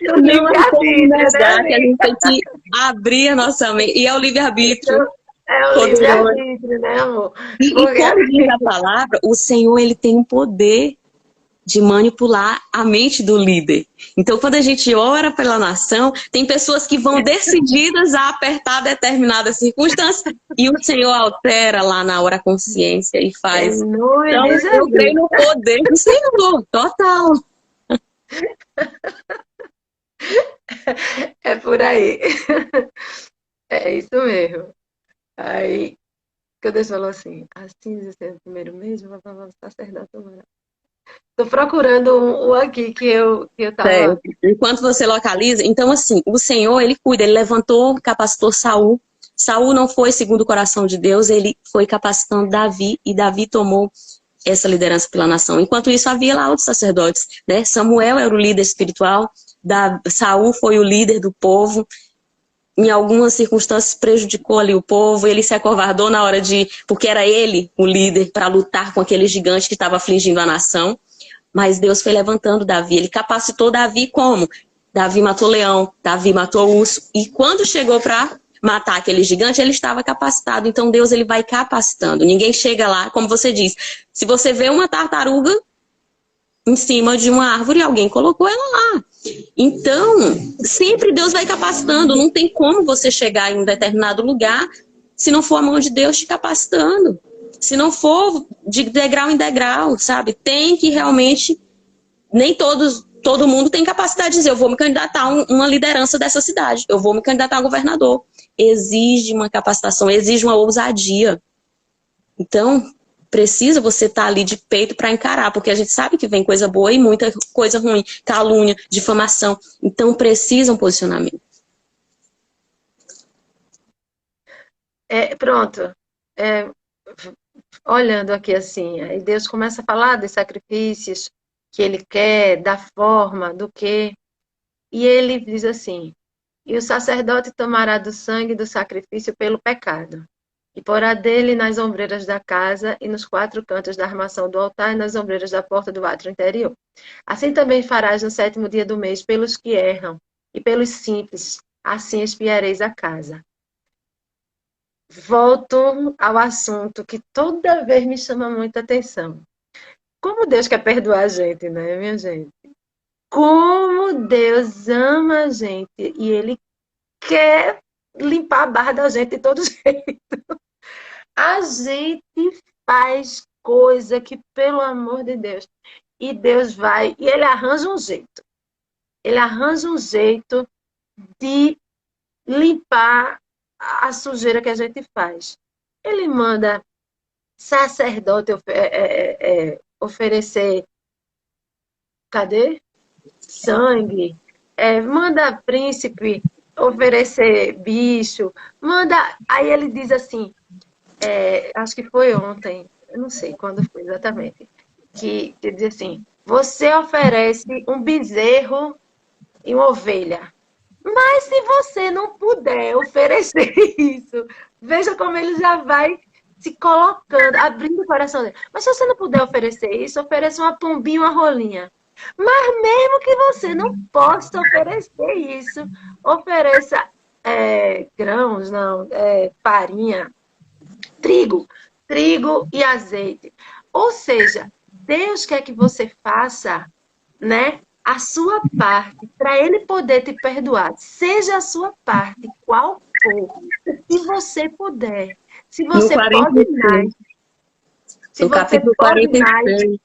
S3: Não é como negar, que a gente tem que abrir a nossa mente. E é o livre-arbítrio.
S2: É o livre-arbítrio, né, amor?
S3: E como diz a palavra, o Senhor, ele tem um poder de manipular a mente do líder. Então, quando a gente ora pela nação, tem pessoas que vão decididas a apertar determinadas circunstâncias e o Senhor altera lá na hora a consciência e faz. Então, eu creio no poder do Senhor, total.
S2: É por aí. É isso mesmo. Aí, que Deus falou assim, assim, no primeiro mês, o sacerdote tomará. Estou procurando um aqui que eu tava...
S3: Enquanto você localiza, então assim, o Senhor, ele cuida, ele levantou, capacitou Saul. Saul não foi segundo o coração de Deus, ele foi capacitando Davi, e Davi tomou essa liderança pela nação. Enquanto isso, havia lá outros sacerdotes, né? Samuel era o líder espiritual, Saul foi o líder do povo. Em algumas circunstâncias prejudicou ali o povo, ele se acovardou na hora porque era ele o líder para lutar com aquele gigante que estava afligindo a nação. Mas Deus foi levantando Davi, ele capacitou Davi como? Davi matou leão, Davi matou urso, e quando chegou para matar aquele gigante, ele estava capacitado. Então Deus, ele vai capacitando. Ninguém chega lá, como você diz, se você vê uma tartaruga em cima de uma árvore, alguém colocou ela lá. Então, sempre Deus vai capacitando. Não tem como você chegar em um determinado lugar se não for a mão de Deus te capacitando. Se não for de degrau em degrau, sabe? Tem que realmente... Nem todo mundo tem capacidade de dizer, eu vou me candidatar a uma liderança dessa cidade. Eu vou me candidatar a governador. Exige uma capacitação, exige uma ousadia. Então, precisa você estar ali de peito para encarar, porque a gente sabe que vem coisa boa e muita coisa ruim, calúnia, difamação. Então, precisa um posicionamento.
S2: Pronto. Olhando aqui assim, aí Deus começa a falar dos sacrifícios que Ele quer, da forma, do que. E Ele diz assim, e o sacerdote tomará do sangue do sacrifício pelo pecado. E porá dele nas ombreiras da casa e nos 4 cantos da armação do altar e nas ombreiras da porta do átrio interior. Assim também farás no 7º dia do mês pelos que erram e pelos simples, assim expiareis a casa. Volto ao assunto que toda vez me chama muita atenção. Como Deus quer perdoar a gente, né, minha gente? Como Deus ama a gente e Ele quer limpar a barra da gente de todo jeito. A gente faz coisa que, pelo amor de Deus, e Deus vai, e Ele arranja um jeito. Ele arranja um jeito de limpar a sujeira que a gente faz. Ele manda sacerdote oferecer, cadê? Sangue. Manda príncipe oferecer bicho. Aí ele diz assim, acho que foi ontem, eu não sei quando foi exatamente, que diz assim, você oferece um bezerro e uma ovelha. Mas se você não puder oferecer isso, veja como ele já vai se colocando, abrindo o coração dele. Mas se você não puder oferecer isso, ofereça uma pombinha, uma rolinha. Mas mesmo que você não possa oferecer isso, ofereça grãos, não, farinha, trigo e azeite. Ou seja, Deus quer que você faça, né, a sua parte, para Ele poder te perdoar. Seja a sua parte, qual for. Se você puder. Se você pode mais.
S3: No capítulo 46.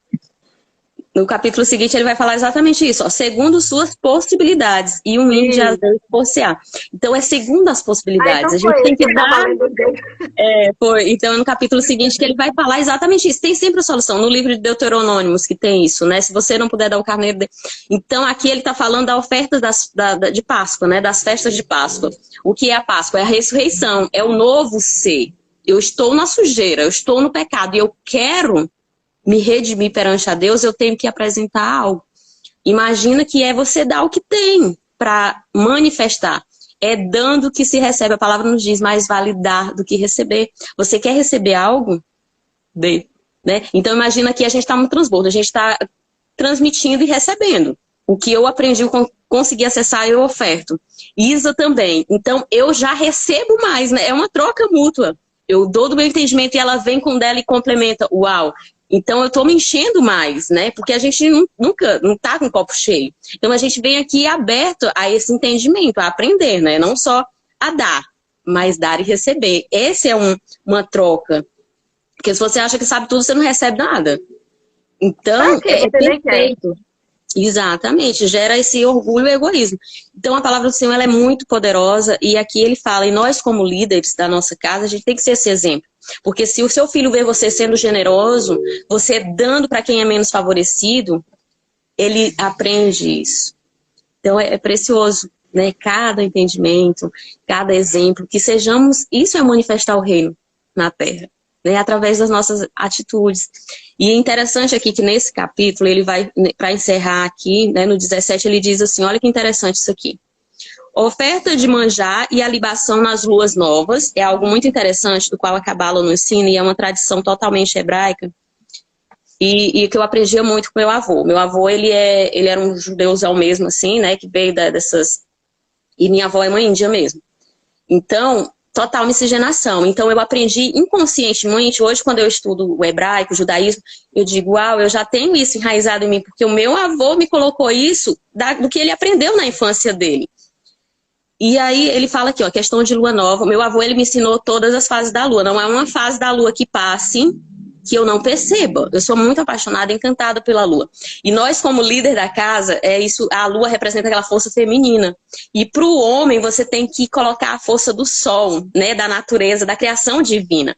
S3: No capítulo seguinte, ele vai falar exatamente isso, ó, segundo suas possibilidades, e um hin de azeite por-se-á. Então, é segundo as possibilidades.
S2: Então
S3: a gente tem que dar... Então, é no capítulo seguinte que ele vai falar exatamente isso. Tem sempre a solução. No livro de Deuteronômicos que tem isso, né? Se você não puder dar o carneiro... Então, aqui ele está falando da oferta de Páscoa, né? Das festas de Páscoa. O que é a Páscoa? É a ressurreição, é o novo ser. Eu estou na sujeira, eu estou no pecado, e eu quero me redimir perante a Deus, eu tenho que apresentar algo. Imagina que é você dar o que tem para manifestar. É dando que se recebe. A palavra nos diz, mais vale dar do que receber. Você quer receber algo? Dê. Né? Então imagina que a gente está no transbordo, a gente está transmitindo e recebendo. O que eu aprendi, consegui acessar, eu oferto. Isa também. Então eu já recebo mais, né? É uma troca mútua. Eu dou do meu entendimento e ela vem com dela e complementa. Uau! Então eu estou me enchendo mais, né? Porque a gente nunca não está com o copo cheio. Então a gente vem aqui aberto a esse entendimento, a aprender, né? Não só a dar, mas dar e receber. Essa é uma troca. Porque se você acha que sabe tudo, você não recebe nada. Então, é perfeito. Exatamente, gera esse orgulho e egoísmo. Então, a palavra do Senhor ela é muito poderosa e aqui ele fala, e nós como líderes da nossa casa, a gente tem que ser esse exemplo. Porque se o seu filho vê você sendo generoso, você dando para quem é menos favorecido, ele aprende isso. Então, é precioso, né? Cada entendimento, cada exemplo, que sejamos, isso é manifestar o reino na terra. Né, através das nossas atitudes. E é interessante aqui que nesse capítulo, ele vai, para encerrar aqui, né, no 17, ele diz assim, olha que interessante isso aqui. Oferta de manjar e a libação nas luas novas é algo muito interessante, do qual a Cabala nos ensina, e é uma tradição totalmente hebraica, e que eu aprendia muito com meu avô. Meu avô, ele era um judeuzão mesmo, assim, né, que veio dessas... E minha avó é uma índia mesmo. Então... total miscigenação. Então, eu aprendi inconscientemente, hoje quando eu estudo o hebraico, o judaísmo, eu digo, uau, eu já tenho isso enraizado em mim, porque o meu avô me colocou isso do que ele aprendeu na infância dele. E aí, ele fala aqui, ó, questão de lua nova, meu avô, ele me ensinou todas as fases da lua, não é uma fase da lua que passe que eu não perceba. Eu sou muito apaixonada, encantada pela lua. E nós, como líder da casa, a lua representa aquela força feminina. E para o homem, você tem que colocar a força do sol, né, da natureza, da criação divina.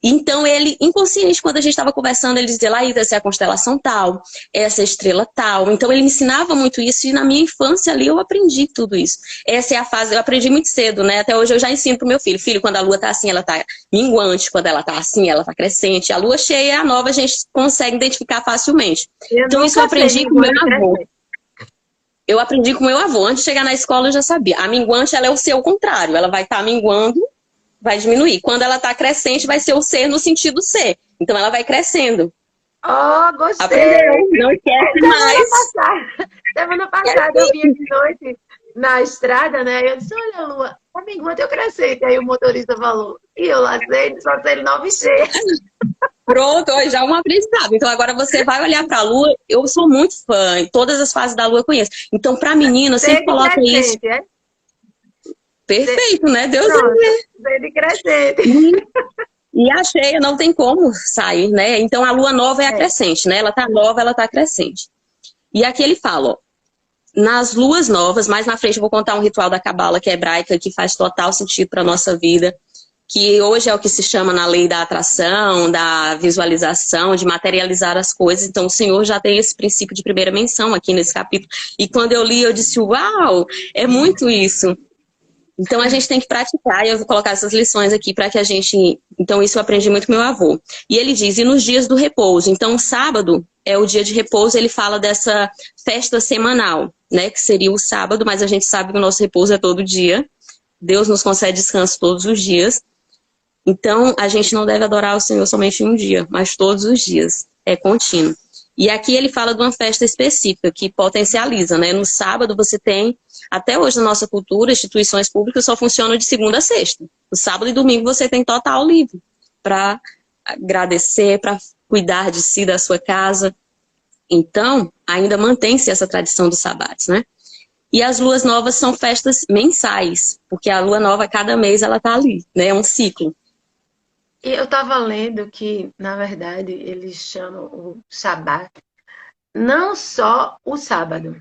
S3: Então, ele, inconsciente, quando a gente estava conversando, ele dizia, Laída, essa é a constelação tal, essa é a estrela tal. Então, ele me ensinava muito isso e na minha infância ali eu aprendi tudo isso. Essa é a fase, eu aprendi muito cedo, né? Até hoje eu já ensino pro meu filho. Filho, quando a lua tá assim, ela tá minguante. Quando ela tá assim, ela tá crescente. A lua cheia, a nova, a gente consegue identificar facilmente. Então, isso eu aprendi com meu avô. Eu aprendi com meu avô. Antes de chegar na escola, eu já sabia. A minguante, ela é o seu contrário. Ela vai estar minguando, vai diminuir. Quando ela está crescente, vai ser o ser no sentido ser. Então, ela vai crescendo.
S2: Oh, gostei.
S3: Aprendeu? Não esquece mais.
S2: Semana passada eu vim de noite na estrada, né? Eu disse, olha, Lua, tá minguante eu crescente. Aí o motorista falou, e eu lá sei, só sei ele não mexer.
S3: Pronto, já é um aprendizado. Então, agora você vai olhar para a Lua. Eu sou muito fã, em todas as fases da Lua eu conheço. Então, para menina, eu sempre coloco isso. É? Perfeito, né? Deus
S2: é de crescente.
S3: E a cheia não tem como sair, né? Então a lua nova é a crescente, né? Ela tá nova, ela tá crescente. E aqui ele fala, ó, nas luas novas, mais na frente eu vou contar um ritual da Cabala, que é hebraica, que faz total sentido para nossa vida, que hoje é o que se chama na lei da atração, da visualização, de materializar as coisas. Então o Senhor já tem esse princípio de primeira menção aqui nesse capítulo. E quando eu li, eu disse, uau, é muito isso. Então a gente tem que praticar, e eu vou colocar essas lições aqui para que a gente... Então isso eu aprendi muito com meu avô. E ele diz, e nos dias do repouso. Então o sábado é o dia de repouso, ele fala dessa festa semanal, né? Que seria o sábado, mas a gente sabe que o nosso repouso é todo dia. Deus nos concede descanso todos os dias. Então a gente não deve adorar o Senhor somente um dia, mas todos os dias. É contínuo. E aqui ele fala de uma festa específica que potencializa, né? No sábado você tem... Até hoje, na nossa cultura, instituições públicas só funcionam de segunda a sexta. No sábado e domingo você tem total livre para agradecer, para cuidar de si, da sua casa. Então, ainda mantém-se essa tradição dos sabates, né? E as luas novas são festas mensais, porque a lua nova, cada mês, ela está ali, né? É um ciclo.
S2: E eu estava lendo que, na verdade, eles chamam o Shabat, não só o sábado.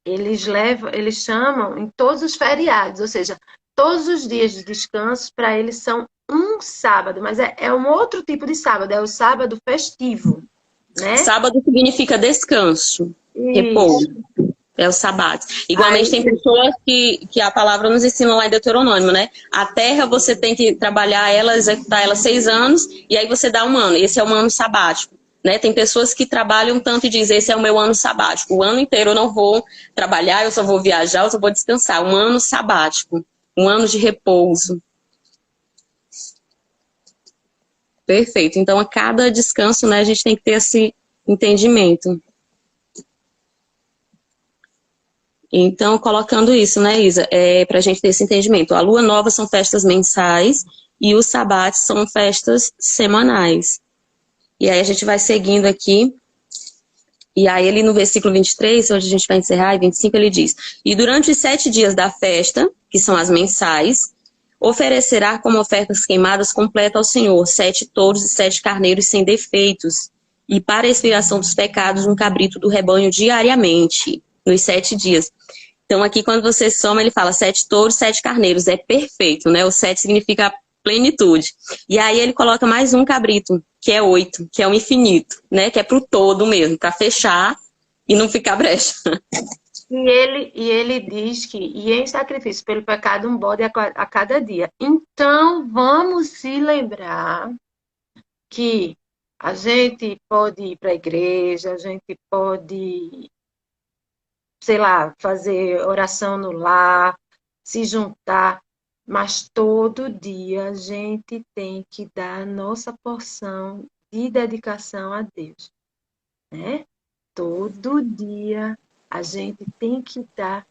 S2: Eles chamam em todos os feriados, ou seja, todos os dias de descanso para eles são um sábado, mas é um outro tipo de sábado, é o sábado festivo, né?
S3: Sábado significa descanso, repouso, é o sabat. Igualmente tem pessoas que a palavra nos ensina lá em Deuteronômio, né? A terra você tem que trabalhar ela, executar ela 6 anos, e aí você dá um ano, esse é um ano sabático. né? Tem pessoas que trabalham tanto e dizem, esse é o meu ano sabático. O ano inteiro eu não vou trabalhar, eu só vou viajar, eu só vou descansar. Um ano sabático, um ano de repouso. Perfeito. Então, a cada descanso, né, a gente tem que ter esse entendimento. Então, colocando isso, né, Isa, para a gente ter esse entendimento. A lua nova são festas mensais e os sabates são festas semanais. E aí a gente vai seguindo aqui. E aí ele no versículo 23, onde a gente vai encerrar, e 25, ele diz: e durante os 7 dias da festa, que são as mensais, oferecerá como ofertas queimadas completa ao Senhor 7 touros e 7 carneiros sem defeitos, e para a expiação dos pecados um cabrito do rebanho diariamente, nos 7 dias. Então aqui quando você soma, ele fala 7 touros, 7 carneiros, é perfeito, né? O 7 significa plenitude. E aí ele coloca mais um cabrito, que é 8, que é o infinito, né? Que é pro todo mesmo, para fechar e não ficar brecha.
S2: E ele diz que, e em sacrifício pelo pecado, um bode a cada dia. Então, vamos se lembrar que a gente pode ir para a igreja, a gente pode, sei lá, fazer oração no lar, se juntar, mas todo dia a gente tem que dar a nossa porção de dedicação a Deus, né? Todo dia a gente tem que dar.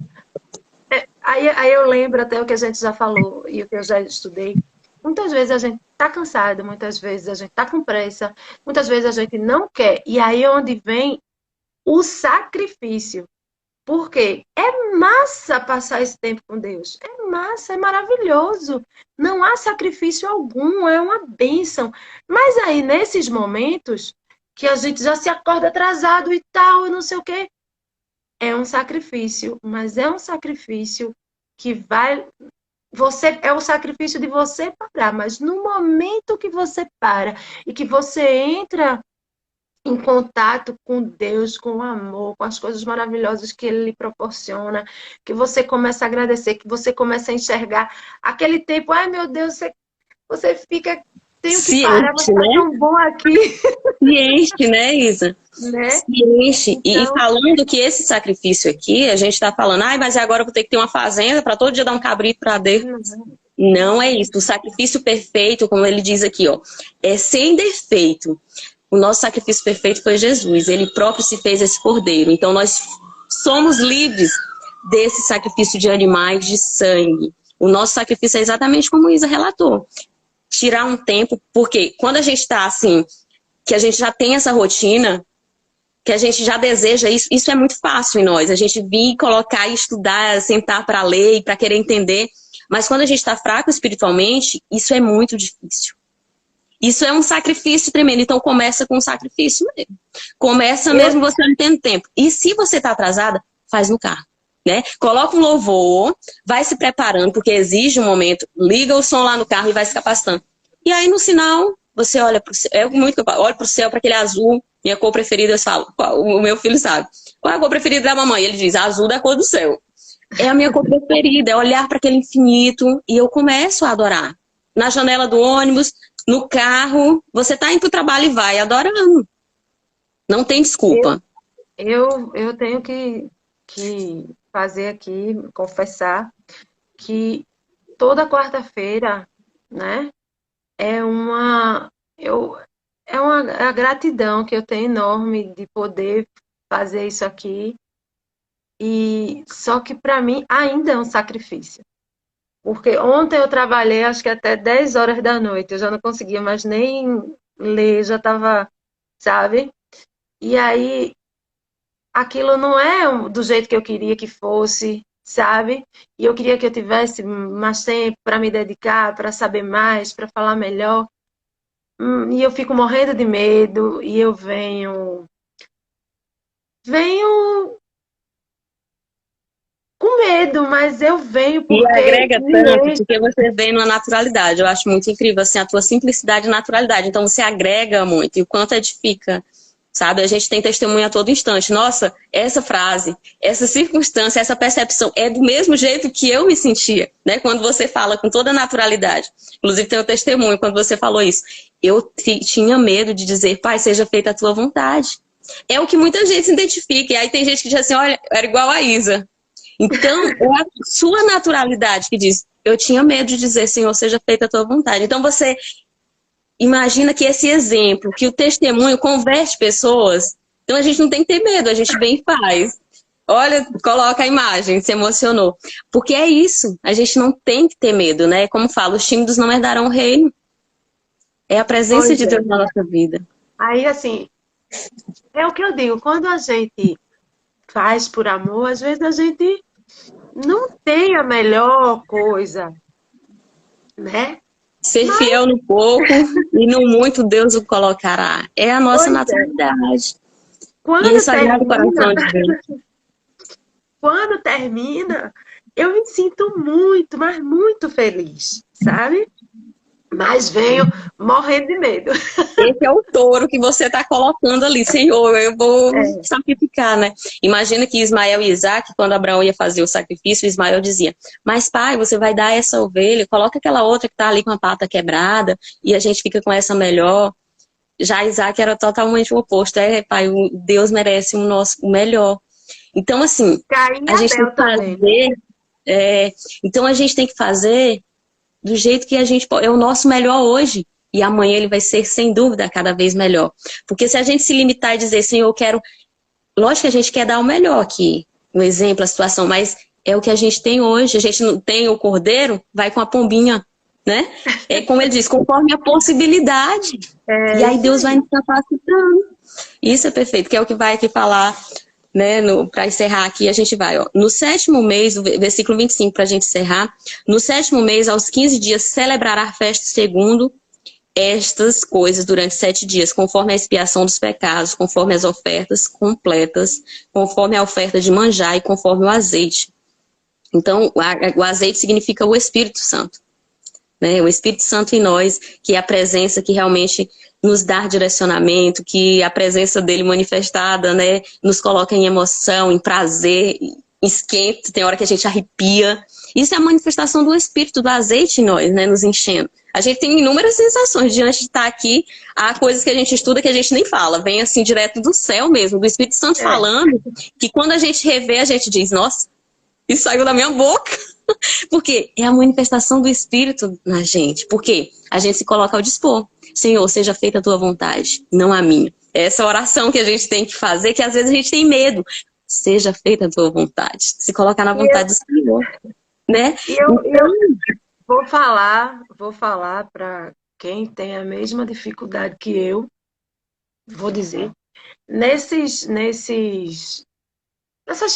S2: Aí eu lembro até o que a gente já falou e o que eu já estudei. Muitas vezes a gente está cansado, muitas vezes a gente está com pressa, muitas vezes a gente não quer. E aí é onde vem o sacrifício. Porque é massa passar esse tempo com Deus. É massa, é maravilhoso. Não há sacrifício algum, é uma bênção. Mas aí, nesses momentos que a gente já se acorda atrasado e tal, e não sei o quê, é um sacrifício, mas é um sacrifício que vai... é o sacrifício de você parar, mas no momento que você para e que você entra em contato com Deus, com o amor, com as coisas maravilhosas que Ele lhe proporciona, que você começa a agradecer, que você começa a enxergar aquele tempo, ai meu Deus, você fica, tenho que parar, mas tá tão bom aqui.
S3: Se enche, né, Isa?
S2: Né?
S3: Se enche. Então... E falando que esse sacrifício aqui, a gente tá falando, ai, mas agora eu vou ter que ter uma fazenda para todo dia dar um cabrito para Deus. Não é isso. O sacrifício perfeito, como ele diz aqui, ó, é sem defeito. O nosso sacrifício perfeito foi Jesus. Ele próprio se fez esse cordeiro. Então, nós somos livres desse sacrifício de animais, de sangue. O nosso sacrifício é exatamente como Isa relatou. Tirar um tempo, porque quando a gente está assim, que a gente já tem essa rotina, que a gente já deseja isso, isso é muito fácil em nós. A gente vir, colocar e estudar, sentar para ler e para querer entender. Mas quando a gente está fraco espiritualmente, isso é muito difícil. Isso é um sacrifício tremendo. Então começa com um sacrifício mesmo. Começa mesmo você não tendo tempo. E se você está atrasada, faz no carro. Né? Coloca um louvor, vai se preparando, porque exige um momento, liga o som lá no carro e vai se capacitando. E aí no sinal, você olha para o céu, olho para o céu, para aquele azul, minha cor preferida, eu falo, o meu filho sabe. Qual é a cor preferida da mamãe? Ele diz, azul da cor do céu. É a minha cor preferida, é olhar para aquele infinito e eu começo a adorar. Na janela do ônibus, no carro, você tá indo pro trabalho e vai adorando. Não tem desculpa.
S2: Eu tenho que fazer aqui, confessar, que toda quarta-feira, né, é a gratidão que eu tenho enorme de poder fazer isso aqui. E só que para mim ainda é um sacrifício. Porque ontem eu trabalhei, acho que até 10 horas da noite. Eu já não conseguia mais nem ler, já estava, sabe? E aí, aquilo não é do jeito que eu queria que fosse, sabe? E eu queria que eu tivesse mais tempo para me dedicar, para saber mais, para falar melhor. E eu fico morrendo de medo, e eu venho com medo, mas eu venho porque...
S3: E agrega tanto, porque você vem numa naturalidade. Eu acho muito incrível, assim, a tua simplicidade e naturalidade. Então, você agrega muito. E o quanto edifica sabe? A gente tem testemunho a todo instante. Nossa, essa frase, essa circunstância, essa percepção é do mesmo jeito que eu me sentia, né? Quando você fala com toda naturalidade. Inclusive, tem um testemunho quando você falou isso. Eu tinha medo de dizer, Pai, seja feita a tua vontade. É o que muita gente se identifica. E aí tem gente que diz assim, olha, era igual a Isa. Então, é a sua naturalidade que diz, eu tinha medo de dizer, Senhor, seja feita a tua vontade. Então, você imagina que esse exemplo, que o testemunho converte pessoas. Então, a gente não tem que ter medo, a gente vem e faz. Olha, coloca a imagem, se emocionou. Porque é isso, a gente não tem que ter medo, né? Como fala, os tímidos não herdarão o reino. É a presença de Deus na nossa vida.
S2: Aí, assim, é o que eu digo, quando a gente faz por amor, às vezes a gente não tem a melhor coisa, né?
S3: Ser fiel no pouco e no muito Deus o colocará. É a nossa naturalidade.
S2: Quando
S3: e isso agrada o coração de Deus.
S2: Quando termina, eu me sinto muito, mas muito feliz, sabe? Mas venho morrendo de medo.
S3: Esse é o touro que você está colocando ali. Senhor, eu vou sacrificar, né? Imagina que Ismael e Isaac, quando Abraão ia fazer o sacrifício, Ismael dizia, mas pai, você vai dar essa ovelha, coloca aquela outra que está ali com a pata quebrada e a gente fica com essa melhor. Já Isaac era totalmente o oposto. Pai, Deus merece o melhor. Então, assim, a gente tem que fazer... então, a gente tem que fazer do jeito que a gente pode. É o nosso melhor hoje. E amanhã ele vai ser, sem dúvida, cada vez melhor. Porque se a gente se limitar e dizer, Senhor, eu quero... Lógico que a gente quer dar o melhor aqui. Um exemplo, a situação. Mas é o que a gente tem hoje. A gente não tem o cordeiro, vai com a pombinha, né? É como ele diz, conforme a possibilidade. E aí Deus vai nos capacitando. Isso é perfeito, que é o que vai aqui falar, né? Para encerrar aqui, a gente vai, ó. No 7º mês, o versículo 25, para a gente encerrar. No 7º mês, aos 15 dias, celebrará a festa segundo estas coisas durante 7 dias, conforme a expiação dos pecados, conforme as ofertas completas, conforme a oferta de manjar e conforme o azeite. Então, o azeite significa o Espírito Santo. Né? O Espírito Santo em nós, que é a presença que realmente nos dá direcionamento, que a presença dele manifestada, né, nos coloca em emoção, em prazer, esquenta, tem hora que a gente arrepia. Isso é a manifestação do Espírito, do azeite em nós, né, nos enchendo. A gente tem inúmeras sensações diante de estar aqui, há coisas que a gente estuda que a gente nem fala, vem assim direto do céu mesmo, do Espírito Santo falando, que quando a gente revê, a gente diz, nossa, isso saiu da minha boca. Porque é a manifestação do Espírito na gente. Porque a gente se coloca ao dispor. Senhor, seja feita a tua vontade, não a minha. Essa oração que a gente tem que fazer, que às vezes a gente tem medo. Seja feita a tua vontade. Se colocar na vontade do Senhor. Né?
S2: Eu vou falar para quem tem a mesma dificuldade que eu, vou dizer, nessas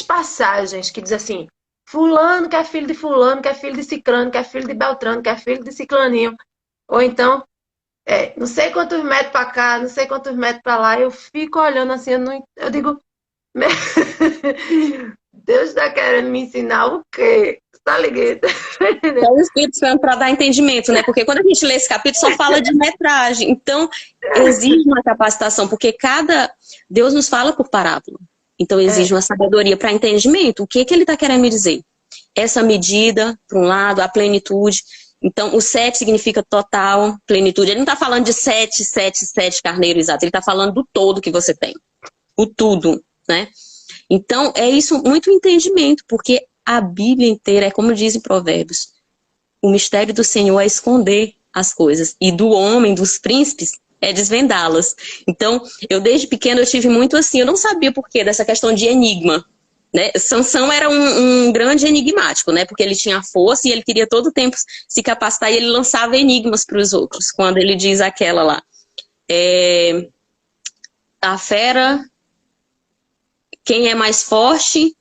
S2: passagens que diz assim, fulano que é filho de fulano, que é filho de ciclano, que é filho de beltrano, que é filho de ciclaninho. Ou então, não sei quantos metros para cá, não sei quantos metros para lá. Eu fico olhando assim, eu digo, Deus está querendo me ensinar o quê? Tá ligado?
S3: É o Espírito Santo para dar entendimento, né? Porque quando a gente lê esse capítulo, só fala de metragem. Então, exige uma capacitação, porque Deus nos fala por parábola. Então, exige uma sabedoria para entendimento. O que ele está querendo me dizer? Essa medida, por um lado, a plenitude. Então, o 7 significa total, plenitude. Ele não está falando de 7 carneiros exatos. Ele está falando do todo que você tem. O tudo, né? Então, é isso, muito entendimento, porque a Bíblia inteira é como diz em Provérbios. O mistério do Senhor é esconder as coisas. E do homem, dos príncipes, é desvendá-las. Então, eu desde pequena eu tive muito assim, eu não sabia por quê dessa questão de enigma. Né? Sansão era um grande enigmático, né? Porque ele tinha força e ele queria todo o tempo se capacitar e ele lançava enigmas para os outros. Quando ele diz aquela lá, a fera, quem é mais forte?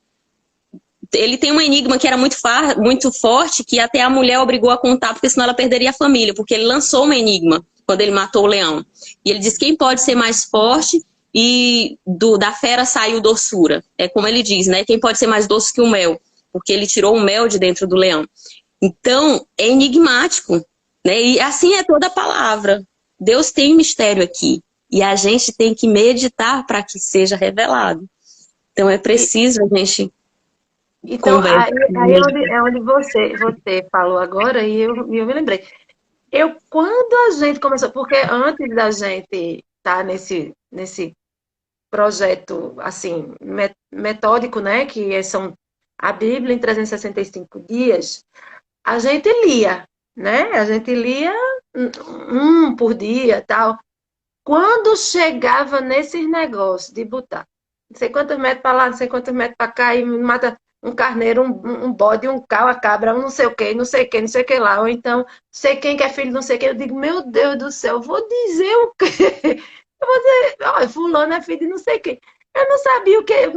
S3: Ele tem um enigma que era muito forte, que até a mulher obrigou a contar, porque senão ela perderia a família, porque ele lançou um enigma quando ele matou o leão. E ele diz quem pode ser mais forte e da fera saiu doçura. É como ele diz, né? Quem pode ser mais doce que o mel? Porque ele tirou o mel de dentro do leão. Então, é enigmático, né? E assim é toda a palavra. Deus tem mistério aqui. E a gente tem que meditar para que seja revelado. Então é preciso a gente
S2: Então,
S3: conversar.
S2: é onde você falou agora e eu me lembrei. Quando a gente começou, porque antes da gente estar nesse projeto assim metódico, né, são a Bíblia em 365 dias, a gente lia, né? A gente lia um por dia, tal. Quando chegava nesses negócios de botar não sei quantos metros para lá, não sei quantos metros para cá, e mata um carneiro, um bode, um cal, a cabra, um não sei o que, não sei o que, não sei o que lá, ou então, sei quem que é filho, não sei o que, eu digo, meu Deus do céu, eu vou dizer o quê? Eu vou dizer, ó, fulano é filho de não sei quem. Eu não sabia o que, eu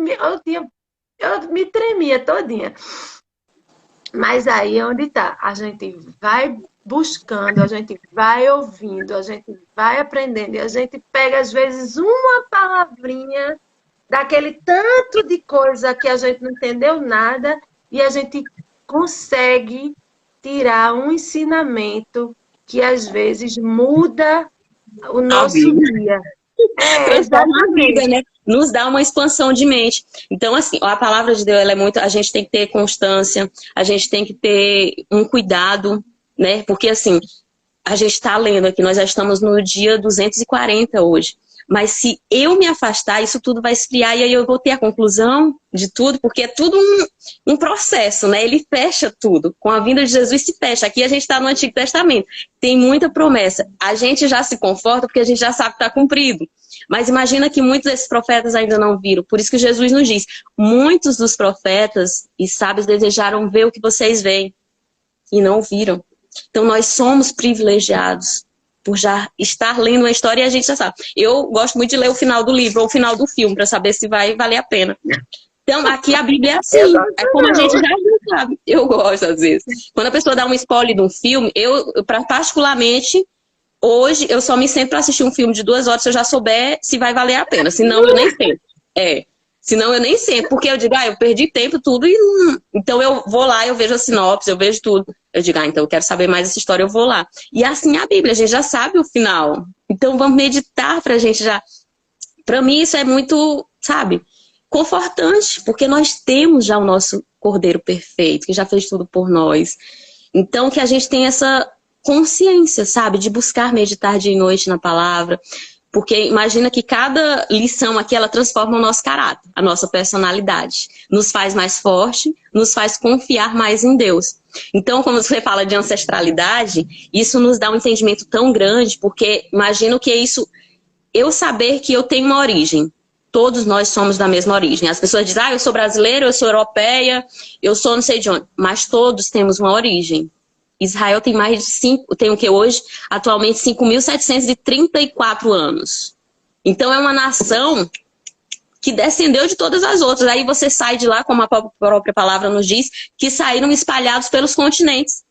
S2: me tremia todinha. Mas aí é onde tá, a gente vai buscando, a gente vai ouvindo, a gente vai aprendendo, e a gente pega, às vezes, uma palavrinha daquele tanto de coisa que a gente não entendeu nada e a gente consegue tirar um ensinamento que às vezes muda o
S3: A
S2: nosso
S3: vida.
S2: dia.
S3: Transforma a vida,
S2: Exatamente.
S3: né? Nos dá uma expansão de mente. Então, assim, a palavra de Deus, ela é muito. A gente tem que ter constância, a gente tem que ter um cuidado, né? Porque, assim, a gente está lendo aqui, nós já estamos no dia 240 hoje. Mas se eu me afastar, isso tudo vai esfriar e aí eu vou ter a conclusão de tudo, porque é tudo um processo, né? Ele fecha tudo. Com a vinda de Jesus se fecha. Aqui a gente está no Antigo Testamento. Tem muita promessa. A gente já se conforta porque a gente já sabe que está cumprido. Mas imagina que muitos desses profetas ainda não viram. Por isso que Jesus nos diz, muitos dos profetas e sábios desejaram ver o que vocês veem e não viram. Então nós somos privilegiados por já estar lendo uma história e a gente já sabe. Eu gosto muito de ler o final do livro ou o final do filme para saber se vai valer a pena. Então aqui a Bíblia é assim, é como a gente já sabe. Eu gosto às vezes. Quando a pessoa dá um spoiler de um filme, eu particularmente, hoje eu só me sento para assistir um filme de 2 horas se eu já souber se vai valer a pena, senão eu nem sei. Senão eu nem sei, porque eu digo, eu perdi tempo, tudo, e então eu vou lá, eu vejo a sinopse, eu vejo tudo. Eu digo, então eu quero saber mais dessa história, eu vou lá. E assim a Bíblia, a gente já sabe o final. Então vamos meditar pra gente já. Pra mim isso é muito, sabe, confortante, porque nós temos já o nosso Cordeiro perfeito, que já fez tudo por nós. Então que a gente tenha essa consciência, sabe, de buscar meditar dia e noite na palavra. Porque imagina que cada lição aqui, ela transforma o nosso caráter, a nossa personalidade. Nos faz mais forte, nos faz confiar mais em Deus. Então, quando você fala de ancestralidade, isso nos dá um entendimento tão grande, porque imagino que é isso, eu saber que eu tenho uma origem. Todos nós somos da mesma origem. As pessoas dizem, eu sou brasileira, eu sou europeia, eu sou não sei de onde. Mas todos temos uma origem. Israel tem mais de 5, tem o que hoje? Atualmente 5.734 anos. Então é uma nação que descendeu de todas as outras. Aí você sai de lá, como a própria palavra nos diz, que saíram espalhados pelos continentes.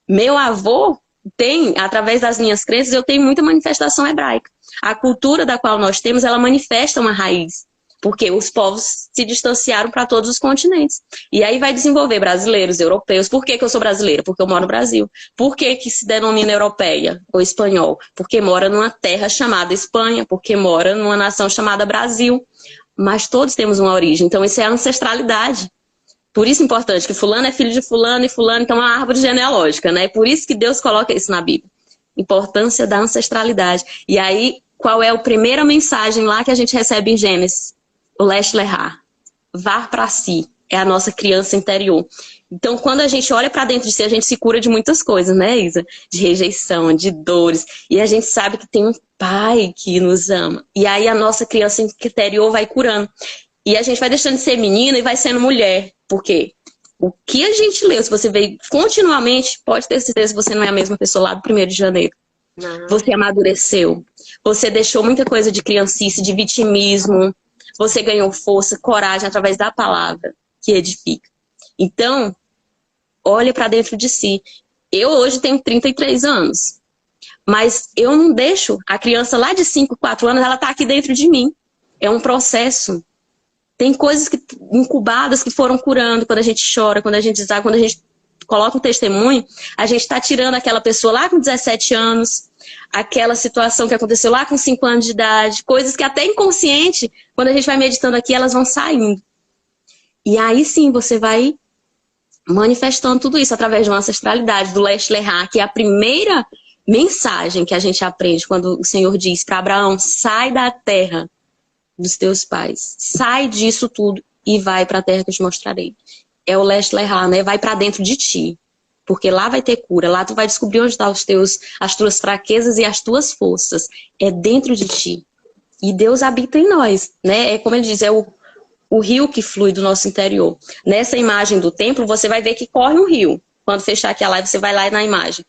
S3: Meu avô tem, através das minhas crenças, eu tenho muita manifestação hebraica. A cultura da qual nós temos, ela manifesta uma raiz. Porque os povos se distanciaram para todos os continentes. E aí vai desenvolver brasileiros, europeus. Por que eu sou brasileira? Porque eu moro no Brasil. Por que se denomina europeia ou espanhol? Porque mora numa terra chamada Espanha, porque mora numa nação chamada Brasil. Mas todos temos uma origem. Então isso é a ancestralidade. Por isso é importante que fulano é filho de fulano e fulano, então é uma árvore genealógica, né? Por isso que Deus coloca isso na Bíblia. Importância da ancestralidade. E aí, qual é a primeira mensagem lá que a gente recebe em Gênesis? O Lech Lecha, var para si, é a nossa criança interior. Então, quando a gente olha para dentro de si, a gente se cura de muitas coisas, né, Isa? De rejeição, de dores. E a gente sabe que tem um pai que nos ama. E aí a nossa criança interior vai curando. E a gente vai deixando de ser menina e vai sendo mulher. Por quê? O que a gente leu, se você veio continuamente, pode ter certeza que você não é a mesma pessoa lá do 1º de janeiro. Não. Você amadureceu. Você deixou muita coisa de criancice, de vitimismo. Você ganhou força, coragem através da palavra que edifica. Então, olhe para dentro de si. Eu hoje tenho 33 anos, mas eu não deixo a criança lá de 5, 4 anos, ela está aqui dentro de mim. É um processo. Tem coisas incubadas que foram curando quando a gente chora, quando a gente desaba, quando a gente coloca um testemunho, a gente está tirando aquela pessoa lá com 17 anos, aquela situação que aconteceu lá com 5 anos de idade, coisas que até inconsciente, quando a gente vai meditando aqui, elas vão saindo. E aí sim, você vai manifestando tudo isso através de uma ancestralidade, do Leste Lerá, que é a primeira mensagem que a gente aprende quando o Senhor diz para Abraão, sai da terra dos teus pais, sai disso tudo e vai para a terra que eu te mostrarei. É o Leste Lerá, né? Vai para dentro de ti, porque lá vai ter cura, lá tu vai descobrir onde estão as tuas fraquezas e as tuas forças. É dentro de ti. E Deus habita em nós, né? É como ele diz, é o rio que flui do nosso interior. Nessa imagem do templo, você vai ver que corre um rio. Quando fechar aqui a live, você vai lá na imagem.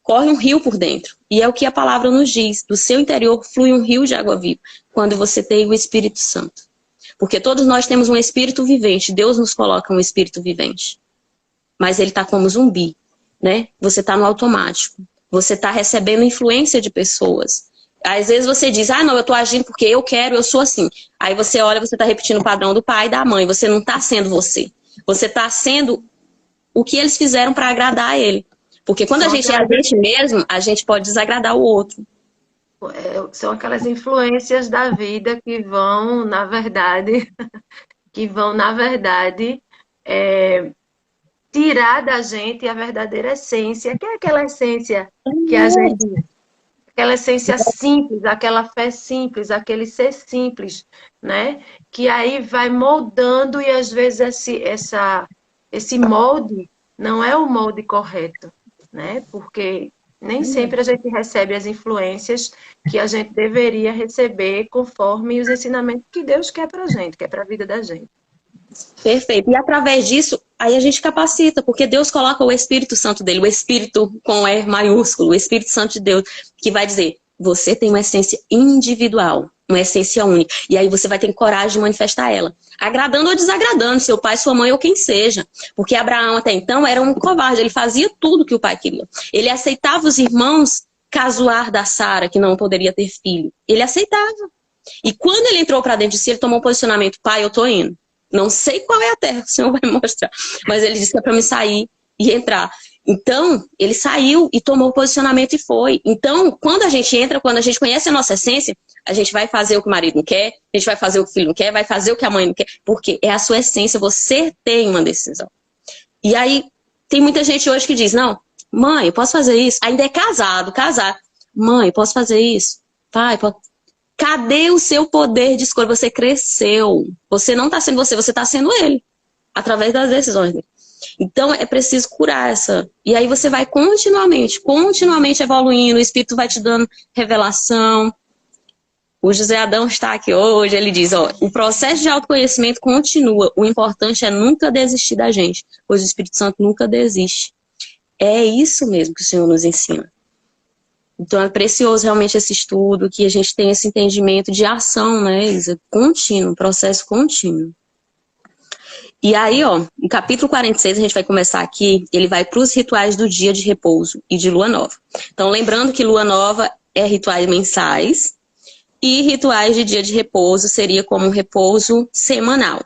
S3: Corre um rio por dentro. E é o que a palavra nos diz. Do seu interior flui um rio de água viva. Quando você tem o Espírito Santo. Porque todos nós temos um espírito vivente. Deus nos coloca um espírito vivente. Mas ele está como zumbi, né? Você está no automático. Você está recebendo influência de pessoas. Às vezes você diz, não, eu estou agindo porque eu quero, eu sou assim. Aí você olha, você está repetindo o padrão do pai e da mãe. Você não está sendo você. Você está sendo o que eles fizeram para agradar a ele. Porque quando a gente é a gente mesmo, a gente pode desagradar o outro.
S2: São aquelas influências da vida que vão, na verdade, tirar da gente a verdadeira essência, que é aquela essência que a gente... Aquela essência simples, aquela fé simples, aquele ser simples, né? Que aí vai moldando e às vezes esse molde não é o molde correto, né? Porque nem sempre a gente recebe as influências que a gente deveria receber conforme os ensinamentos que Deus quer pra gente, quer pra vida da gente.
S3: Perfeito. E através disso, aí a gente capacita, porque Deus coloca o Espírito Santo dele, o Espírito com E maiúsculo, o Espírito Santo de Deus, que vai dizer, você tem uma essência individual, uma essência única. E aí você vai ter coragem de manifestar ela. Agradando ou desagradando, seu pai, sua mãe ou quem seja. Porque Abraão até então era um covarde, ele fazia tudo que o pai queria. Ele aceitava os irmãos casuar da Sara, que não poderia ter filho. Ele aceitava. E quando ele entrou para dentro de si, ele tomou um posicionamento, pai, eu tô indo. Não sei qual é a terra que o Senhor vai mostrar. Mas ele disse que é para me sair e entrar. Então, ele saiu e tomou o posicionamento e foi. Então, quando a gente entra, quando a gente conhece a nossa essência, a gente vai fazer o que o marido não quer, a gente vai fazer o que o filho não quer, vai fazer o que a mãe não quer. Porque é a sua essência, você tem uma decisão. E aí, tem muita gente hoje que diz, não, mãe, eu posso fazer isso? Ainda é casado, casar. Mãe, eu posso fazer isso? Pai, posso... Cadê o seu poder de escolha? Você cresceu. Você não está sendo você está sendo ele. Através das decisões dele. Então, é preciso curar essa. E aí você vai continuamente evoluindo. O Espírito vai te dando revelação. O José Adão está aqui hoje. Ele diz, o processo de autoconhecimento continua. O importante é nunca desistir da gente. Pois o Espírito Santo nunca desiste. É isso mesmo que o Senhor nos ensina. Então é precioso realmente esse estudo, que a gente tem esse entendimento de ação, né, Isa? Contínuo, processo contínuo. E aí, no capítulo 46, a gente vai começar aqui, ele vai para os rituais do dia de repouso e de lua nova. Então, lembrando que lua nova é rituais mensais e rituais de dia de repouso seria como um repouso semanal.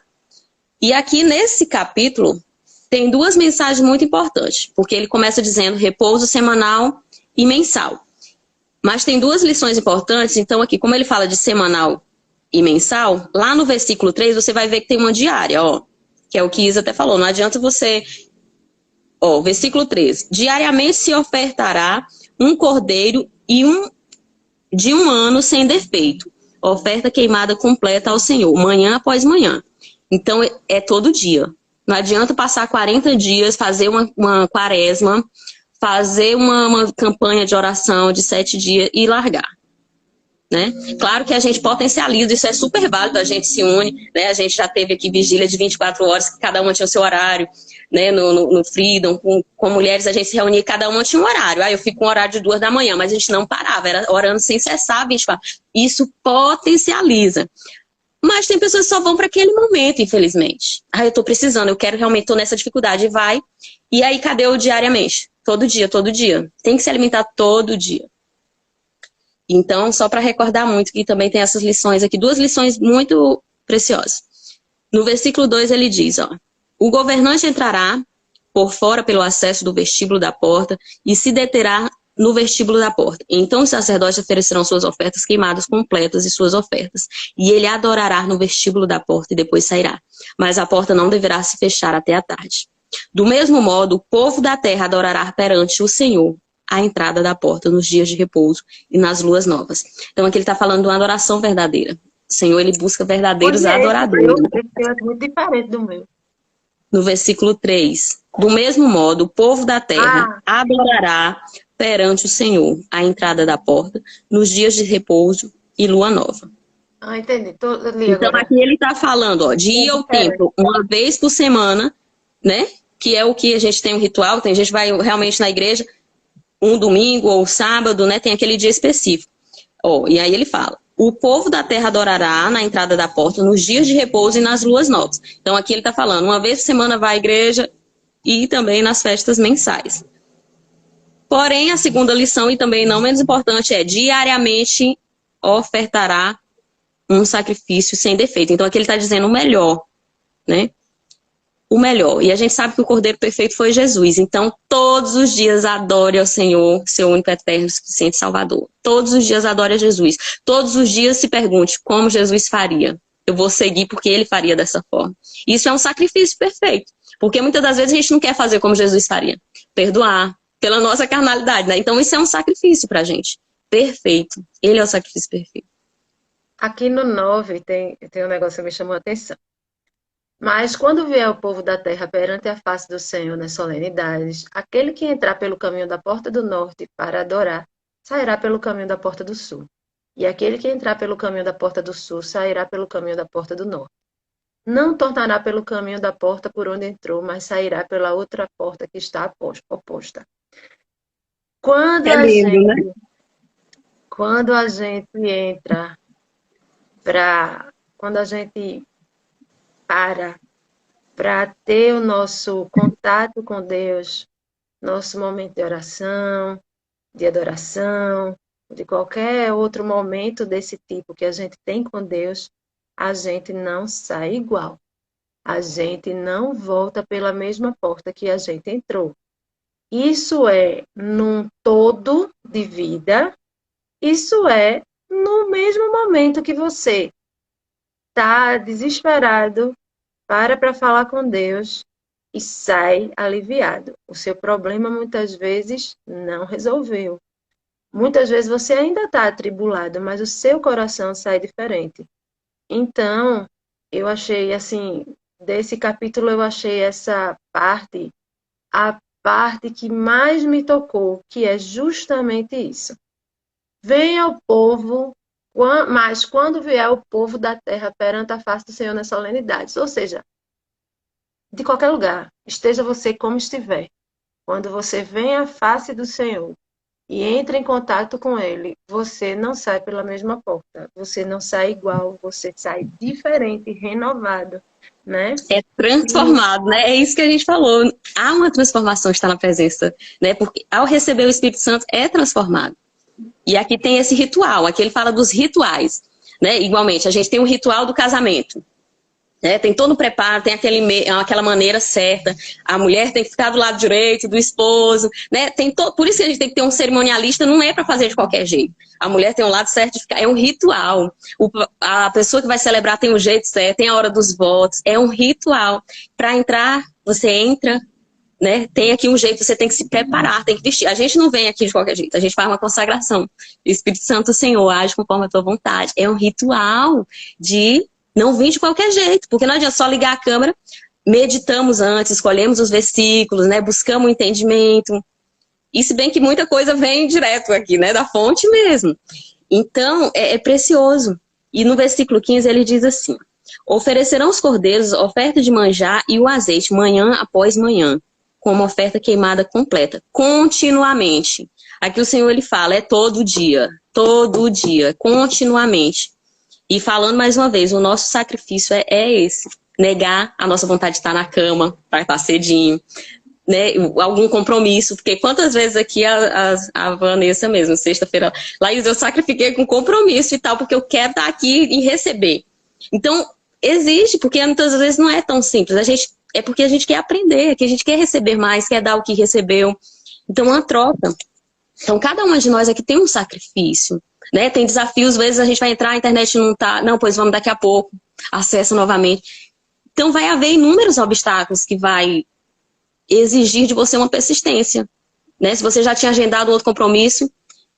S3: E aqui nesse capítulo tem 2 mensagens muito importantes, porque ele começa dizendo repouso semanal e mensal. Mas tem 2 lições importantes, então aqui, como ele fala de semanal e mensal, lá no versículo 3 você vai ver que tem uma diária, que é o que Isa até falou, não adianta você... versículo 3, diariamente se ofertará um cordeiro de 1 ano sem defeito, oferta queimada completa ao Senhor, manhã após manhã. Então é todo dia, não adianta passar 40 dias, fazer uma quaresma, fazer uma campanha de oração de 7 dias e largar, né? Claro que a gente potencializa, isso é super válido, a gente se une, né? A gente já teve aqui vigília de 24 horas, que cada uma tinha o seu horário, né? No Freedom, com mulheres, a gente se reunia e cada uma tinha um horário. Eu fico com um horário de 2 da manhã, mas a gente não parava, era orando sem cessar 24. Isso potencializa. Mas tem pessoas que só vão para aquele momento, infelizmente. Eu tô precisando, eu quero realmente, tô nessa dificuldade, vai. E aí, cadê o diariamente? Todo dia, todo dia. Tem que se alimentar todo dia. Então, só para recordar muito que também tem essas lições aqui, 2 lições muito preciosas. No versículo 2 ele diz, o governante entrará por fora pelo acesso do vestíbulo da porta e se deterá no vestíbulo da porta. Então os sacerdotes oferecerão suas ofertas queimadas completas e suas ofertas. E ele adorará no vestíbulo da porta e depois sairá. Mas a porta não deverá se fechar até a tarde. Do mesmo modo, o povo da terra adorará perante o Senhor à entrada da porta nos dias de repouso e nas luas novas. Então aqui ele está falando de uma adoração verdadeira. O Senhor, ele busca verdadeiros adoradores.
S2: Esse é muito diferente do meu.
S3: No versículo 3. Do mesmo modo, o povo da terra adorará perante o Senhor à entrada da porta nos dias de repouso e lua nova.
S2: Entendi.
S3: Então aqui ele está falando, ó, de ir ao templo uma vez por semana, né? Que é o que a gente tem um ritual, tem gente que vai realmente na igreja um domingo ou sábado, né? Tem aquele dia específico. Ó, e aí ele fala: o povo da terra adorará na entrada da porta nos dias de repouso e nas luas novas. Então aqui ele está falando, uma vez por semana vai à igreja e também nas festas mensais. Porém, a segunda lição, e também não menos importante, é diariamente ofertará um sacrifício sem defeito. Então aqui ele está dizendo o melhor, né? O melhor. E a gente sabe que o Cordeiro Perfeito foi Jesus. Então, todos os dias adore ao Senhor, seu único, eterno, suficiente Salvador. Todos os dias adore a Jesus. Todos os dias se pergunte como Jesus faria. Eu vou seguir porque ele faria dessa forma. Isso é um sacrifício perfeito. Porque muitas das vezes a gente não quer fazer como Jesus faria. Perdoar pela nossa carnalidade, né? Então, isso é um sacrifício pra gente. Perfeito. Ele é o sacrifício perfeito.
S2: Aqui no 9 tem um negócio que me chamou a atenção. Mas quando vier o povo da terra perante a face do Senhor nas solenidades, aquele que entrar pelo caminho da porta do norte para adorar, sairá pelo caminho da porta do sul. E aquele que entrar pelo caminho da porta do sul, sairá pelo caminho da porta do norte. Não tornará pelo caminho da porta por onde entrou, mas sairá pela outra porta que está oposta. Quando a gente entra quando a gente para ter o nosso contato com Deus, nosso momento de oração, de adoração, de qualquer outro momento desse tipo que a gente tem com Deus, a gente não sai igual. A gente não volta pela mesma porta que a gente entrou. Isso é num todo de vida, isso é no mesmo momento que você está desesperado, para falar com Deus e sai aliviado. O seu problema muitas vezes não resolveu. Muitas vezes você ainda está atribulado, mas o seu coração sai diferente. Então, eu achei assim, desse capítulo eu achei essa parte, a parte que mais me tocou, que é justamente isso. Venha o povo, mas quando vier o povo da terra perante a face do Senhor nas solenidades, ou seja, de qualquer lugar, esteja você como estiver, quando você vem à face do Senhor e entra em contato com Ele, você não sai pela mesma porta, você não sai igual, você sai diferente, renovado, né?
S3: É transformado, né? É isso que a gente falou. Há uma transformação que está na presença, né? Porque ao receber o Espírito Santo é transformado. E aqui tem esse ritual, aqui ele fala dos rituais, né? Igualmente, a gente tem um ritual do casamento, né? Tem todo o preparo, tem aquela maneira certa, a mulher tem que ficar do lado direito do esposo, né? Por isso que a gente tem que ter um cerimonialista, não é para fazer de qualquer jeito. A mulher tem um lado certo de ficar, é um ritual. A pessoa que vai celebrar tem um jeito certo, tem a hora dos votos, é um ritual. Para entrar, você entra, né? Tem aqui um jeito, você tem que se preparar, tem que vestir. A gente não vem aqui de qualquer jeito, a gente faz uma consagração. O Espírito Santo, Senhor, age conforme a tua vontade. É um ritual de não vir de qualquer jeito, porque não adianta só ligar a câmera, meditamos antes, escolhemos os versículos, né? Buscamos o entendimento. E se bem que muita coisa vem direto aqui, né? Da fonte mesmo. Então, é precioso. E no versículo 15 ele diz assim: oferecerão os cordeiros oferta de manjar e o azeite manhã após manhã, como oferta queimada completa, continuamente. Aqui o Senhor ele fala, é todo dia, continuamente. E falando mais uma vez, o nosso sacrifício é esse, negar a nossa vontade de estar na cama, para estar cedinho, né? Algum compromisso, porque quantas vezes aqui a Vanessa mesmo, sexta-feira, Laís, eu sacrifiquei com compromisso e tal, porque eu quero estar aqui e receber. Então, existe, porque muitas vezes não é tão simples, é porque a gente quer aprender, que a gente quer receber mais, quer dar o que recebeu. Então, uma troca. Então, cada uma de nós aqui tem um sacrifício, né? Tem desafios, às vezes a gente vai entrar, a internet não tá... Não, pois vamos daqui a pouco, acessa novamente. Então, vai haver inúmeros obstáculos que vai exigir de você uma persistência, né? Se você já tinha agendado outro compromisso,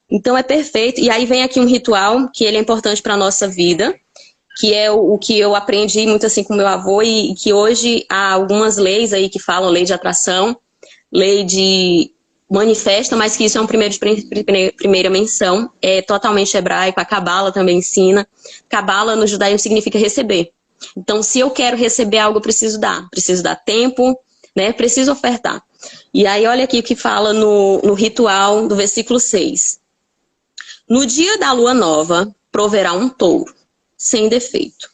S3: então é perfeito. E aí vem aqui um ritual, que ele é importante para a nossa vida, que é o que eu aprendi muito assim com meu avô, e que hoje há algumas leis aí que falam lei de atração, lei de manifesta, mas que isso é um primeira menção, é totalmente hebraico, a Cabala também ensina. Cabala no judaísmo significa receber. Então, se eu quero receber algo, eu preciso dar tempo, né? Preciso ofertar. E aí, olha aqui o que fala no ritual do versículo 6. No dia da lua nova, proverá um touro, sem defeito,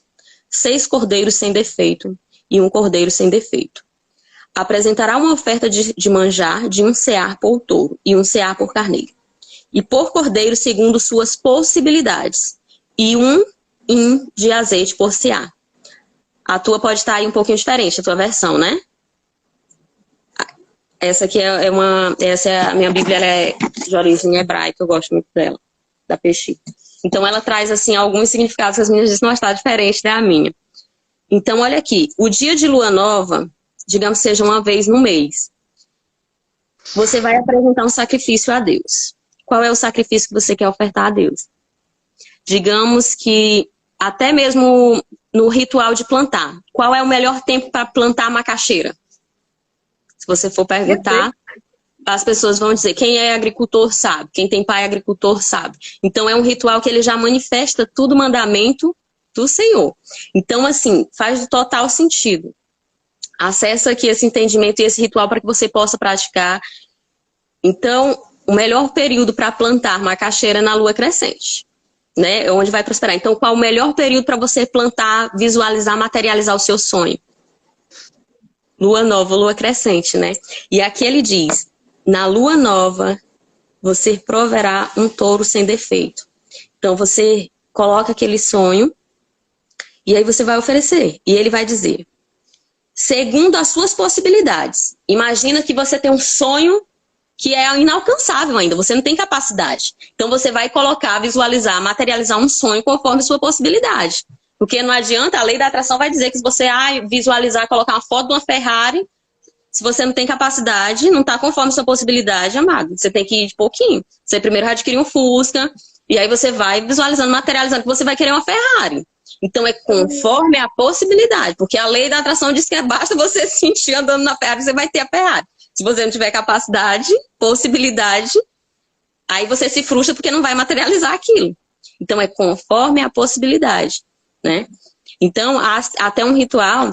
S3: 6 cordeiros sem defeito e um cordeiro sem defeito. Apresentará uma oferta de manjar de 1 sear por touro e 1 sear por carneiro. E por cordeiro, segundo suas possibilidades. E 1 hin de azeite por sear. A tua pode estar aí um pouquinho diferente, a tua versão, né? Essa aqui essa é a minha Bíblia, ela é de origem hebraica, eu gosto muito dela, da Peixe. Então ela traz assim alguns significados que as minhas dizem, não está diferente da minha. Então olha aqui, o dia de lua nova, digamos seja uma vez no mês, você vai apresentar um sacrifício a Deus. Qual é o sacrifício que você quer ofertar a Deus? Digamos que até mesmo no ritual de plantar, qual é o melhor tempo para plantar macaxeira? Se você for perguntar, as pessoas vão dizer, quem é agricultor sabe, quem tem pai agricultor sabe. Então é um ritual que ele já manifesta tudo mandamento do Senhor. Então assim, faz total sentido. Acessa aqui esse entendimento e esse ritual para que você possa praticar. Então, o melhor período para plantar macaxeira é na lua crescente, né? Onde vai prosperar. Então, qual o melhor período para você plantar, visualizar, materializar o seu sonho? Lua nova, lua crescente, né? E aqui ele diz, na lua nova, você proverá um touro sem defeito. Então, você coloca aquele sonho e aí você vai oferecer. E ele vai dizer, segundo as suas possibilidades. Imagina que você tem um sonho que é inalcançável ainda, você não tem capacidade. Então você vai colocar, visualizar, materializar um sonho conforme a sua possibilidade. Porque não adianta, a lei da atração vai dizer que se você visualizar, colocar uma foto de uma Ferrari, se você não tem capacidade, não está conforme a sua possibilidade, amado. Você tem que ir de pouquinho. Você primeiro vai adquirir um Fusca, e aí você vai visualizando, materializando que você vai querer uma Ferrari. Então é conforme a possibilidade, porque a lei da atração diz que basta você se sentir andando na Ferrari, você vai ter a Ferrari. Se você não tiver capacidade, possibilidade, aí você se frustra porque não vai materializar aquilo. Então é conforme a possibilidade, né? Então há até um ritual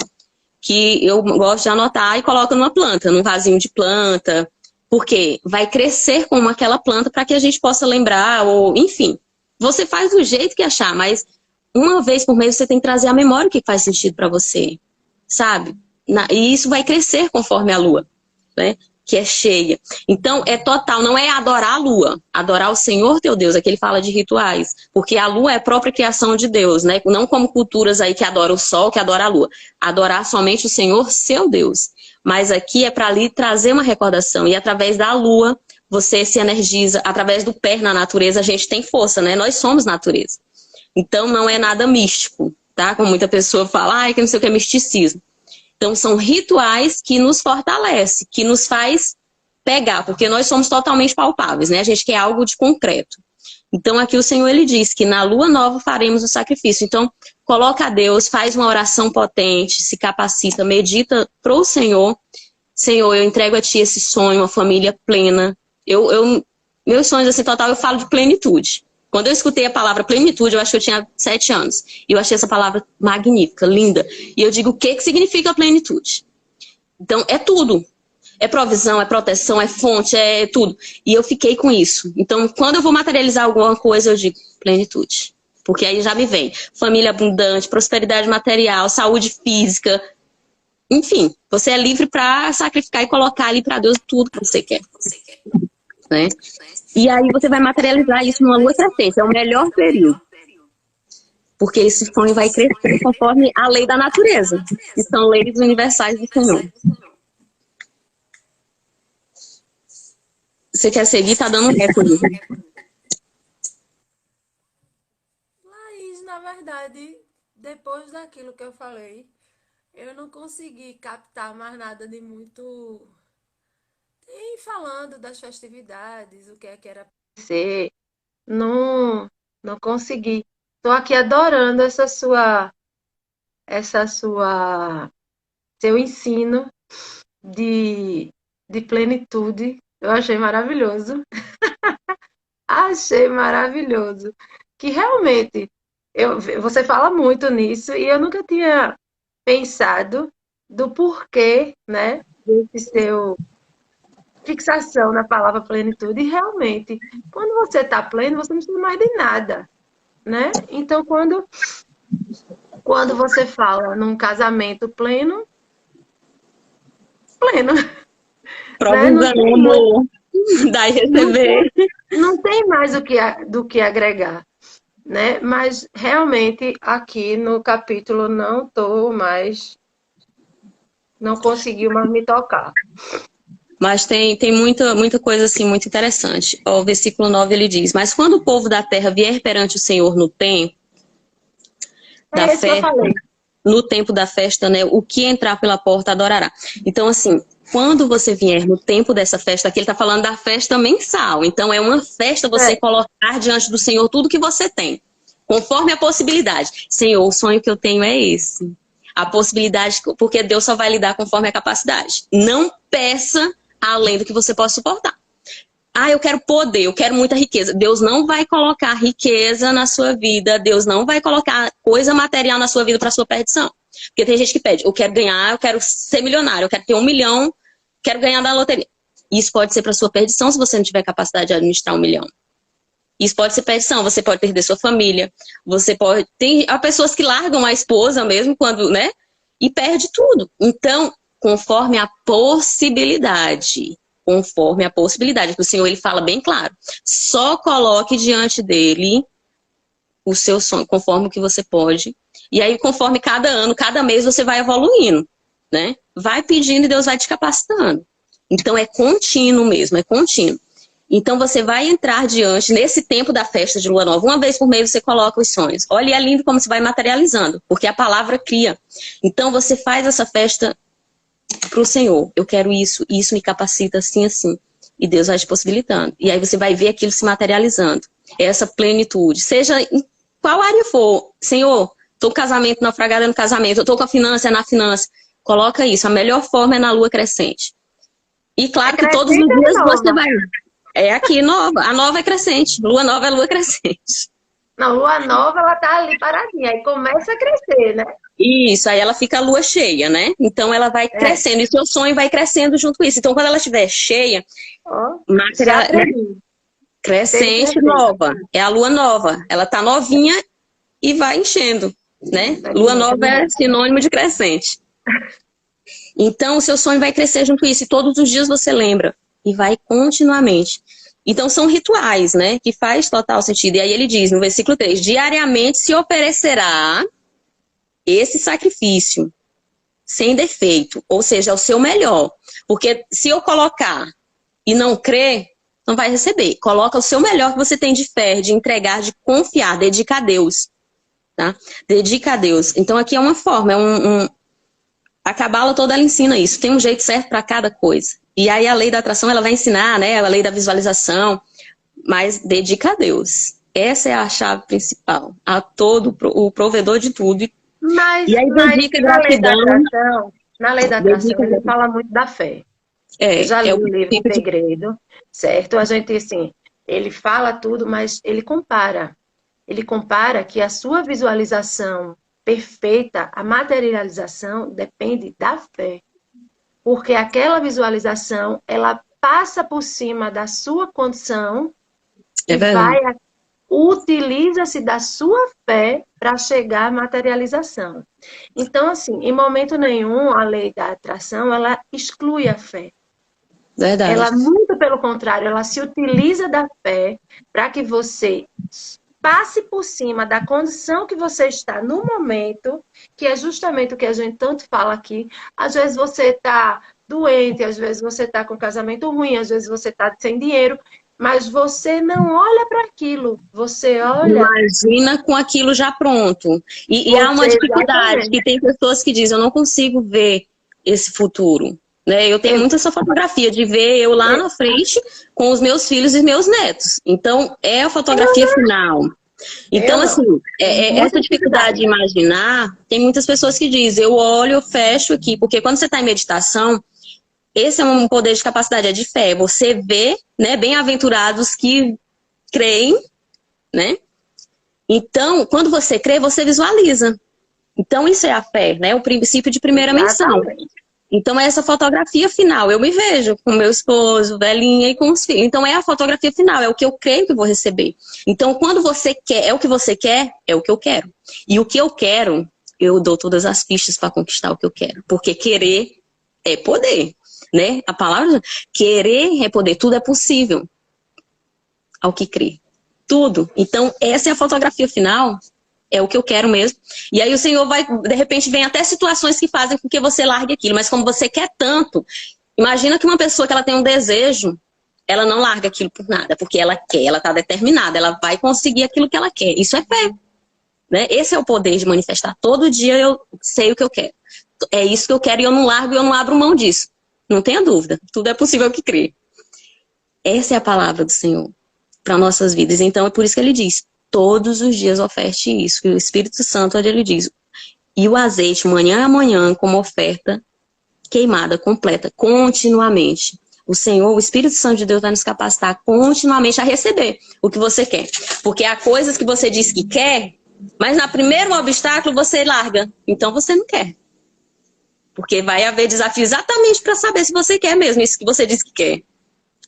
S3: que eu gosto de anotar e coloco numa planta, num vasinho de planta, porque vai crescer como aquela planta para que a gente possa lembrar, ou enfim, você faz do jeito que achar, mas uma vez por mês você tem que trazer à memória o que faz sentido para você, sabe? E isso vai crescer conforme a lua, né? Que é cheia. Então, é total, não é adorar a lua, adorar o Senhor teu Deus, aqui ele fala de rituais, porque a lua é a própria criação de Deus, né? Não como culturas aí que adoram o sol, que adoram a lua. Adorar somente o Senhor, seu Deus. Mas aqui é para ali trazer uma recordação, e através da lua, você se energiza, através do pé na natureza, a gente tem força, né? Nós somos natureza. Então, não é nada místico, tá? Como muita pessoa fala, que não sei o que é misticismo. Então, são rituais que nos fortalecem, que nos faz pegar, porque nós somos totalmente palpáveis, né? A gente quer algo de concreto. Então, aqui o Senhor, ele diz que na lua nova faremos o sacrifício. Então, coloca a Deus, faz uma oração potente, se capacita, medita pro Senhor. Senhor, eu entrego a Ti esse sonho, uma família plena. Meus sonhos, assim, total, eu falo de plenitude. Quando eu escutei a palavra plenitude, eu acho que eu tinha 7 anos. E eu achei essa palavra magnífica, linda. E eu digo, o que significa plenitude? Então, é tudo. É provisão, é proteção, é fonte, é tudo. E eu fiquei com isso. Então, quando eu vou materializar alguma coisa, eu digo plenitude. Porque aí já me vem família abundante, prosperidade material, saúde física. Enfim, você é livre para sacrificar e colocar ali para Deus tudo que você quer. Né? E aí você vai materializar isso numa lua crescente. É o melhor período. Porque esse sonho vai crescer conforme a lei da natureza. Que são leis universais do Senhor. Você quer seguir? Tá dando um eco aí.
S4: Laís, na verdade, depois daquilo que eu falei, eu não consegui captar mais nada de muito. Tem falando das festividades, o que é que era.
S2: Você não, não consegui. Estou aqui adorando essa sua, seu ensino de plenitude. Eu achei maravilhoso. Achei maravilhoso. Que realmente, você fala muito nisso e eu nunca tinha pensado do porquê, né, desse seu fixação na palavra plenitude. E realmente, quando você está pleno, você não precisa mais de nada, né? Então, quando você fala num casamento pleno, pleno, né? Não tem,
S3: Provisão, dar e
S2: não
S3: receber.
S2: tem, não tem mais do que agregar, né? Mas realmente aqui no capítulo não conseguiu mais me tocar.
S3: Mas tem muita coisa assim muito interessante. Ó, o versículo 9 ele diz: Mas quando o povo da terra vier perante o Senhor no tempo da
S2: É isso que eu
S3: festa,
S2: falei.
S3: no tempo da festa, né, o que entrar pela porta adorará. Então, assim, quando você vier no tempo dessa festa, aqui ele está falando da festa mensal. Então, é uma festa você
S2: É,
S3: colocar diante do Senhor tudo que você tem, conforme a possibilidade. Senhor, o sonho que eu tenho é esse. A possibilidade, porque Deus só vai lidar conforme a capacidade. Não peça além do que você pode suportar. Ah, eu quero poder, eu quero muita riqueza. Deus não vai colocar riqueza na sua vida, Deus não vai colocar coisa material na sua vida para sua perdição. Porque tem gente que pede, eu quero ganhar, eu quero ser milionário, eu quero ter 1 milhão, quero ganhar da loteria. Isso pode ser para sua perdição se você não tiver capacidade de administrar 1 milhão. Isso pode ser perdição, você pode perder sua família, você pode... Há pessoas que largam a esposa mesmo quando, né? E perde tudo. Então, conforme a possibilidade, que o Senhor ele fala bem claro. Só coloque diante dele o seu sonho, conforme o que você pode. E aí, conforme cada ano, cada mês, você vai evoluindo, né? Vai pedindo e Deus vai te capacitando. Então, é contínuo mesmo, é contínuo. Então, você vai entrar diante, nesse tempo da festa de Lua Nova, uma vez por mês você coloca os sonhos. Olha, é lindo como você vai materializando, porque a palavra cria. Então, você faz essa festa para o Senhor. Eu quero isso, e isso me capacita assim, assim. E Deus vai te possibilitando. E aí você vai ver aquilo se materializando. Essa plenitude. Seja em qual área for. Senhor, estou com casamento, naufragada no casamento. Eu estou com a finança, é na finança. Coloca isso. A melhor forma é na lua crescente. E claro que todos os dias você vai... É aqui, nova. A nova é crescente. Lua nova é lua crescente.
S2: não, lua nova, ela tá ali paradinha, aí começa a crescer, né?
S3: Isso, aí ela fica a lua cheia, né? Então ela vai crescendo, e seu sonho vai crescendo junto com isso. Então quando ela estiver cheia,
S2: Ó, já
S3: material,
S2: aprendi.
S3: crescente nova, é a lua nova. Ela tá novinha e vai enchendo, né? Lua nova é sinônimo de crescente. Então o seu sonho vai crescer junto com isso, e todos os dias você lembra, e vai continuamente. Então são rituais, né? Que faz total sentido. E aí ele diz no versículo 3, diariamente se oferecerá esse sacrifício, sem defeito, ou seja, o seu melhor. Porque se eu colocar e não crer, não vai receber. Coloca o seu melhor que você tem de fé, de entregar, de confiar, dedica a Deus. Tá? Dedica a Deus. Então aqui é uma forma, a Cabala toda ela ensina isso. Tem um jeito certo para cada coisa. E aí a lei da atração ela vai ensinar, né? A lei da visualização, mas dedica a Deus. Essa é a chave principal. A todo o provedor de tudo.
S2: Mas,
S3: E aí dedica gratidão.
S2: na lei da atração, ele fala muito da fé. Eu já li o livro O Segredo, certo? A gente, assim, ele fala tudo, mas ele compara. Ele compara que a sua visualização perfeita, a materialização, depende da fé. Porque aquela visualização, ela passa por cima da sua condição e utiliza-se da sua fé para chegar à materialização. Então, assim, em momento nenhum, a lei da atração, ela exclui a fé.
S3: Verdade.
S2: Ela, muito pelo contrário, ela se utiliza da fé para que você passe por cima da condição que você está no momento, que é justamente o que a gente tanto fala aqui. Às vezes você está doente, às vezes você está com um casamento ruim, às vezes você está sem dinheiro, mas você não olha para aquilo, você olha,
S3: Imagina com aquilo já pronto. E há uma
S2: você
S3: dificuldade,
S2: exatamente.
S3: que tem pessoas que dizem, eu não consigo ver esse futuro. Né? Eu tenho muito essa fotografia de ver eu lá na frente com os meus filhos e meus netos. Então, é a fotografia final. Então,
S2: Eu não.
S3: assim,
S2: Muita
S3: essa dificuldade
S2: dificuldade.
S3: de imaginar, tem muitas pessoas que dizem, eu olho, eu fecho aqui, porque quando você está em meditação, esse é um poder de capacidade, é de fé. Você vê, né, bem-aventurados que creem, né? Então, quando você crê, você visualiza. Então, isso é a fé, né? O princípio de primeira menção.
S2: Exatamente.
S3: Então, é essa fotografia final. Eu me vejo com meu esposo, velhinha e com os filhos. Então, é a fotografia final, é o que eu creio que eu vou receber. Então, quando você quer, é o que você quer, é o que eu quero. E o que eu quero, eu dou todas as fichas para conquistar o que eu quero. Porque querer é poder, né? A palavra querer é poder, tudo é possível ao que crê. Tudo. Então, essa é a fotografia final, é o que eu quero mesmo. E aí o Senhor vai, de repente, vem até situações que fazem com que você largue aquilo. Mas como você quer tanto, imagina que uma pessoa que ela tem um desejo, ela não larga aquilo por nada, porque ela quer, ela está determinada, ela vai conseguir aquilo que ela quer. Isso é fé. Né? Esse é o poder de manifestar. Todo dia eu sei o que eu quero. É isso que eu quero e eu não largo e eu não abro mão disso. Não tenha dúvida. Tudo é possível que crê. Essa é a palavra do Senhor para nossas vidas. Então é por isso que ele diz, todos os dias oferte isso. E o Espírito Santo, onde ele diz, e o azeite, manhã a manhã, como oferta queimada, completa, continuamente. O Senhor, o Espírito Santo de Deus vai nos capacitar continuamente a receber o que você quer. Porque há coisas que você diz que quer, mas no primeiro obstáculo você larga. Então você não quer. Porque vai haver desafio exatamente para saber se você quer mesmo isso que você diz que quer.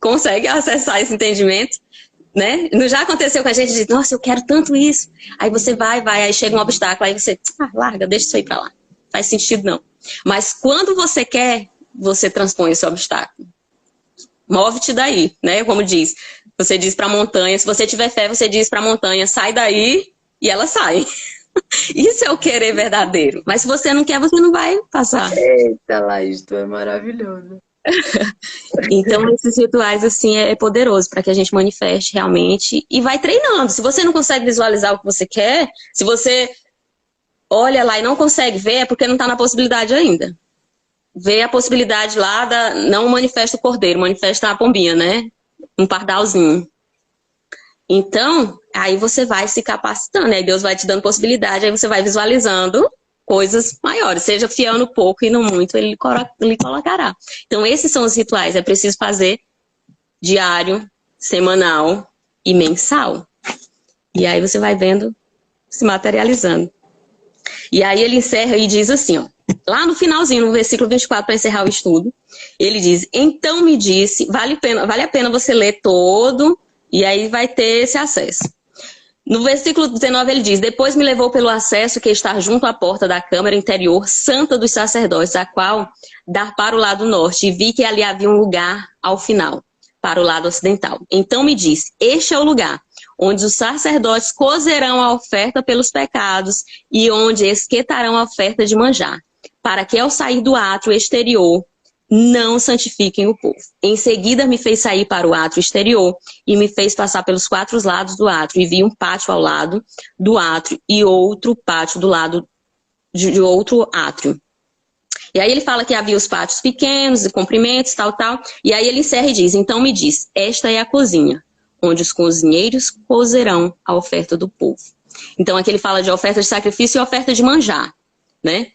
S3: Consegue acessar esse entendimento? Né? Não já aconteceu com a gente, diz, nossa, eu quero tanto isso. Aí você vai, aí chega um obstáculo, aí você, larga, deixa isso aí pra lá. Faz sentido não. Mas quando você quer, você transpõe esse obstáculo. Move-te daí, né? Como diz. Você diz pra montanha, se você tiver fé, você diz pra montanha, sai daí, e ela sai. Isso é o querer verdadeiro. Mas se você não quer, você não vai passar.
S2: Eita, Laís, tu é maravilhosa.
S3: Então, esses rituais, assim, é poderoso para que a gente manifeste realmente e vai treinando. Se você não consegue visualizar o que você quer, se você olha lá e não consegue ver, é porque não está na possibilidade ainda. Vê a possibilidade lá, não manifesta o cordeiro, manifesta a pombinha, né? Um pardalzinho. Então, aí você vai se capacitando, aí Deus vai te dando possibilidade, aí você vai visualizando coisas maiores. Seja fiel no pouco e no muito, ele lhe colocará. Então, esses são os rituais. É preciso fazer diário, semanal e mensal. E aí você vai vendo se materializando. E aí ele encerra e diz assim, ó, lá no finalzinho, no versículo 24, para encerrar o estudo, ele diz, então me disse, vale a pena você ler todo, e aí vai ter esse acesso. No versículo 19 ele diz, depois me levou pelo acesso que está junto à porta da câmara interior santa dos sacerdotes, a qual dar para o lado norte, e vi que ali havia um lugar ao final, para o lado ocidental. Então me disse, este é o lugar onde os sacerdotes cozerão a oferta pelos pecados e onde esquentarão a oferta de manjar, para que ao sair do átrio exterior não santifiquem o povo. Em seguida me fez sair para o átrio exterior e me fez passar pelos 4 lados do átrio e vi um pátio ao lado do átrio e outro pátio do lado de outro átrio. E aí ele fala que havia os pátios pequenos e comprimentos, tal. E aí ele encerra e diz, então me diz, esta é a cozinha, onde os cozinheiros cozerão a oferta do povo. Então aqui ele fala de oferta de sacrifício e oferta de manjar, né?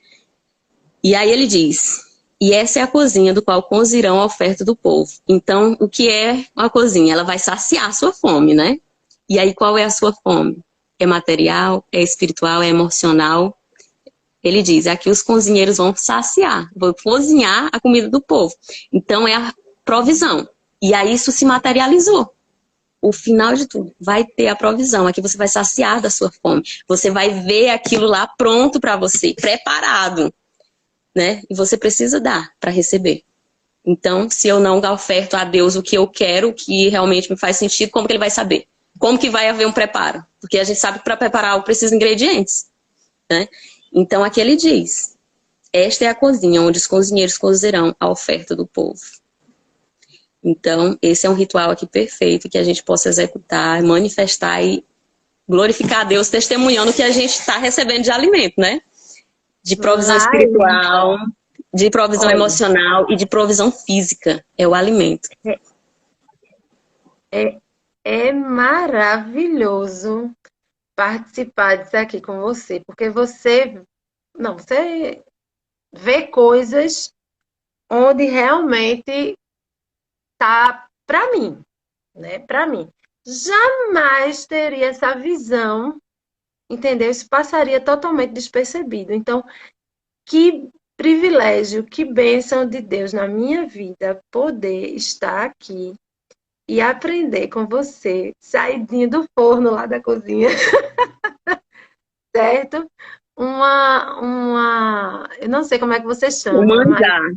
S3: E aí ele diz, e essa é a cozinha do qual cozerão a oferta do povo. Então, o que é a cozinha? Ela vai saciar a sua fome, né? E aí qual é a sua fome? É material, é espiritual, é emocional? Ele diz, aqui os cozinheiros vão saciar, vão cozinhar a comida do povo. Então é a provisão. E aí isso se materializou. O final de tudo, vai ter a provisão. Aqui você vai saciar da sua fome. Você vai ver aquilo lá pronto para você, preparado. Né? E você precisa dar para receber. Então, se eu não oferto a Deus o que eu quero, o que realmente me faz sentido, como que ele vai saber? Como que vai haver um preparo? Porque a gente sabe que para preparar algo precisa de ingredientes. Né? Então, aqui ele diz, esta é a cozinha onde os cozinheiros cozerão a oferta do povo. Então, esse é um ritual aqui perfeito que a gente possa executar, manifestar e glorificar a Deus, testemunhando que a gente está recebendo de alimento, né? De provisão espiritual, de provisão emocional e de provisão física. É o alimento.
S2: É maravilhoso participar disso aqui com você, porque você vê coisas onde realmente tá para mim, né? Para mim. Jamais teria essa visão, entendeu? Isso passaria totalmente despercebido. Então, que privilégio, que bênção de Deus na minha vida poder estar aqui e aprender com você, saidinho do forno lá da cozinha, certo? Eu não sei como é que você chama,
S3: O
S2: mas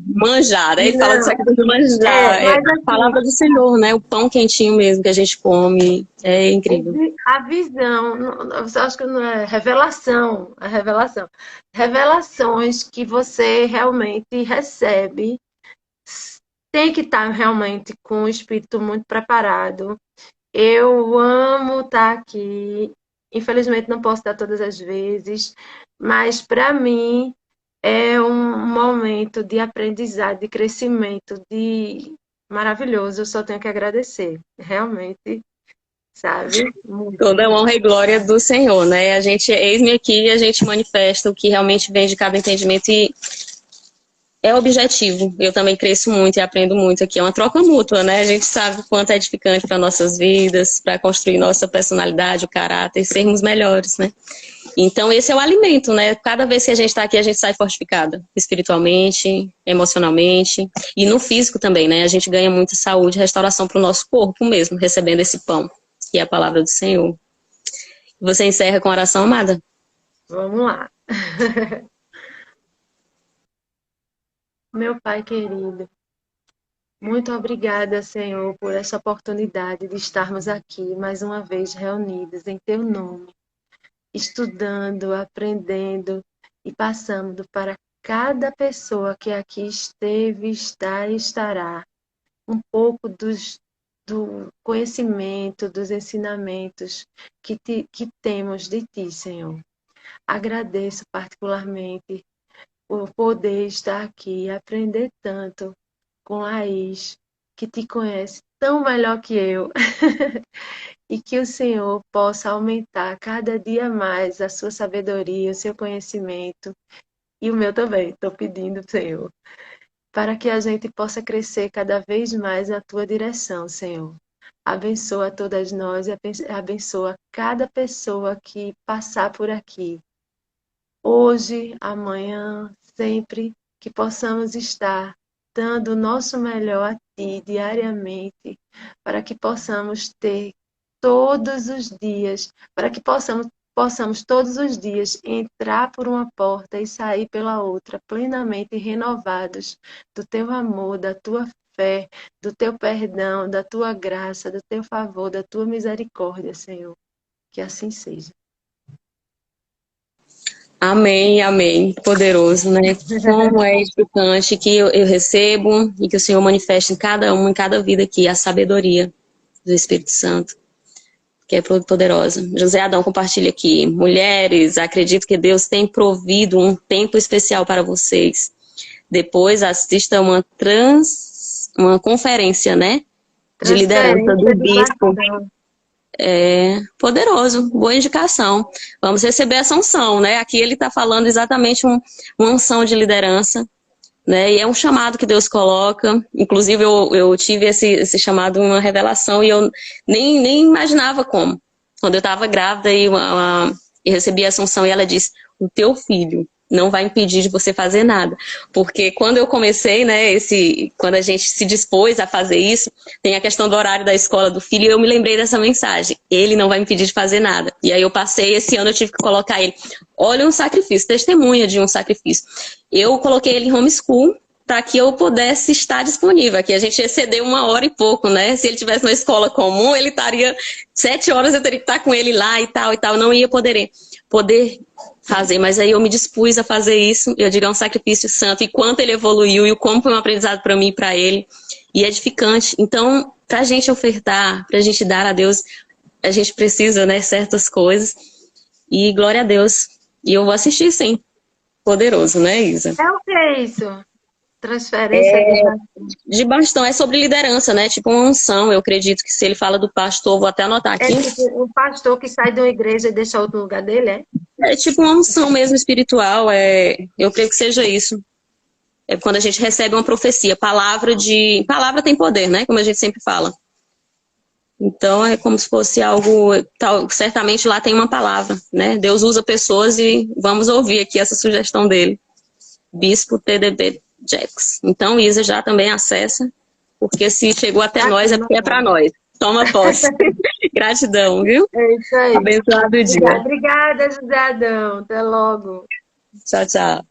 S3: manjar, né? Ele fala disso aqui do manjar.
S2: mas
S3: A
S2: assim,
S3: palavra do Senhor, né? O pão quentinho mesmo que a gente come. É incrível.
S2: a visão, eu acho que não é revelação, a revelação. Revelações que você realmente recebe, tem que estar realmente com o espírito muito preparado. Eu amo estar aqui. Infelizmente não posso estar todas as vezes, mas para mim é um momento de aprendizado, de crescimento, de maravilhoso. Eu só tenho que agradecer, realmente, sabe? Muito.
S3: Toda honra e glória do Senhor, né? A gente, eis-me aqui e a gente manifesta o que realmente vem de cada entendimento e é objetivo. Eu também cresço muito e aprendo muito aqui. É uma troca mútua, né? A gente sabe o quanto é edificante para nossas vidas, para construir nossa personalidade, o caráter, sermos melhores, né? Então, esse é o alimento, né? Cada vez que a gente está aqui, a gente sai fortificada, espiritualmente, emocionalmente e no físico também, né? A gente ganha muita saúde e restauração para o nosso corpo mesmo, recebendo esse pão, que é a palavra do Senhor. Você encerra com oração, amada?
S2: Vamos lá. Meu Pai querido, muito obrigada, Senhor, por essa oportunidade de estarmos aqui mais uma vez reunidos em Teu nome, estudando, aprendendo e passando para cada pessoa que aqui esteve, está e estará um pouco do conhecimento, dos ensinamentos que temos de Ti, Senhor. Agradeço particularmente por poder estar aqui e aprender tanto com Laís, que te conhece tão melhor que eu, e que o Senhor possa aumentar cada dia mais a sua sabedoria, o seu conhecimento, e o meu também, estou pedindo, Senhor, para que a gente possa crescer cada vez mais na tua direção, Senhor. Abençoa todas nós e abençoa cada pessoa que passar por aqui. Hoje, amanhã, sempre que possamos estar dando o nosso melhor a Ti diariamente, para que possamos ter todos os dias, para que possamos todos os dias entrar por uma porta e sair pela outra, plenamente renovados do Teu amor, da Tua fé, do Teu perdão, da Tua graça, do Teu favor, da Tua misericórdia, Senhor. Que assim seja.
S3: Amém, amém. Poderoso, né? Como é edificante que eu recebo e que o Senhor manifeste em cada um, em cada vida aqui, a sabedoria do Espírito Santo, que é poderosa. José Adão compartilha aqui. Mulheres, acredito que Deus tem provido um tempo especial para vocês. Depois assista uma conferência, né? De liderança do bispo. É poderoso, boa indicação. Vamos receber essa unção, né? Aqui ele está falando exatamente uma unção de liderança, né? E é um chamado que Deus coloca. Inclusive eu tive esse chamado, uma revelação, e eu nem imaginava como. Quando eu estava grávida e recebi essa unção, e ela disse: o teu filho não vai impedir de você fazer nada. Porque quando eu comecei, né, quando a gente se dispôs a fazer isso, tem a questão do horário da escola do filho, e eu me lembrei dessa mensagem: ele não vai me impedir de fazer nada. E aí eu passei, esse ano eu tive que colocar ele. Olha, um sacrifício, testemunha de um sacrifício. Eu coloquei ele em homeschool para que eu pudesse estar disponível. Aqui a gente excedeu 1 hora e pouco, né? Se ele tivesse uma escola comum, ele estaria 7 horas, eu teria que estar com ele lá e tal, não ia poder fazer, mas aí eu me dispus a fazer isso, eu digo, é um sacrifício santo, e quanto ele evoluiu, e o como foi um aprendizado para mim e para ele, e edificante. Então, para a gente ofertar, para a gente dar a Deus, a gente precisa, né, certas coisas, e glória a Deus. E eu vou assistir, sim. Poderoso, né, Isa?
S2: É o que é isso? Transferência de bastão.
S3: De bastão, é sobre liderança, né? Tipo uma unção, eu acredito que se ele fala do pastor, vou até anotar
S2: É
S3: aqui.
S2: tipo um pastor que sai de uma igreja e deixa outro no lugar dele, é?
S3: É tipo uma unção mesmo espiritual, eu creio que seja isso. É quando a gente recebe uma profecia, palavra tem poder, né? Como a gente sempre fala. Então é como se fosse algo, certamente lá tem uma palavra, né? Deus usa pessoas e vamos ouvir aqui essa sugestão dele. Bispo TDB Jacks. Então Isa já também acessa, porque se chegou até nós é porque é para nós. Toma posse. Gratidão, viu?
S2: É isso aí.
S3: Abençoado dia.
S2: Obrigada, José Adão. Até logo.
S3: Tchau, tchau.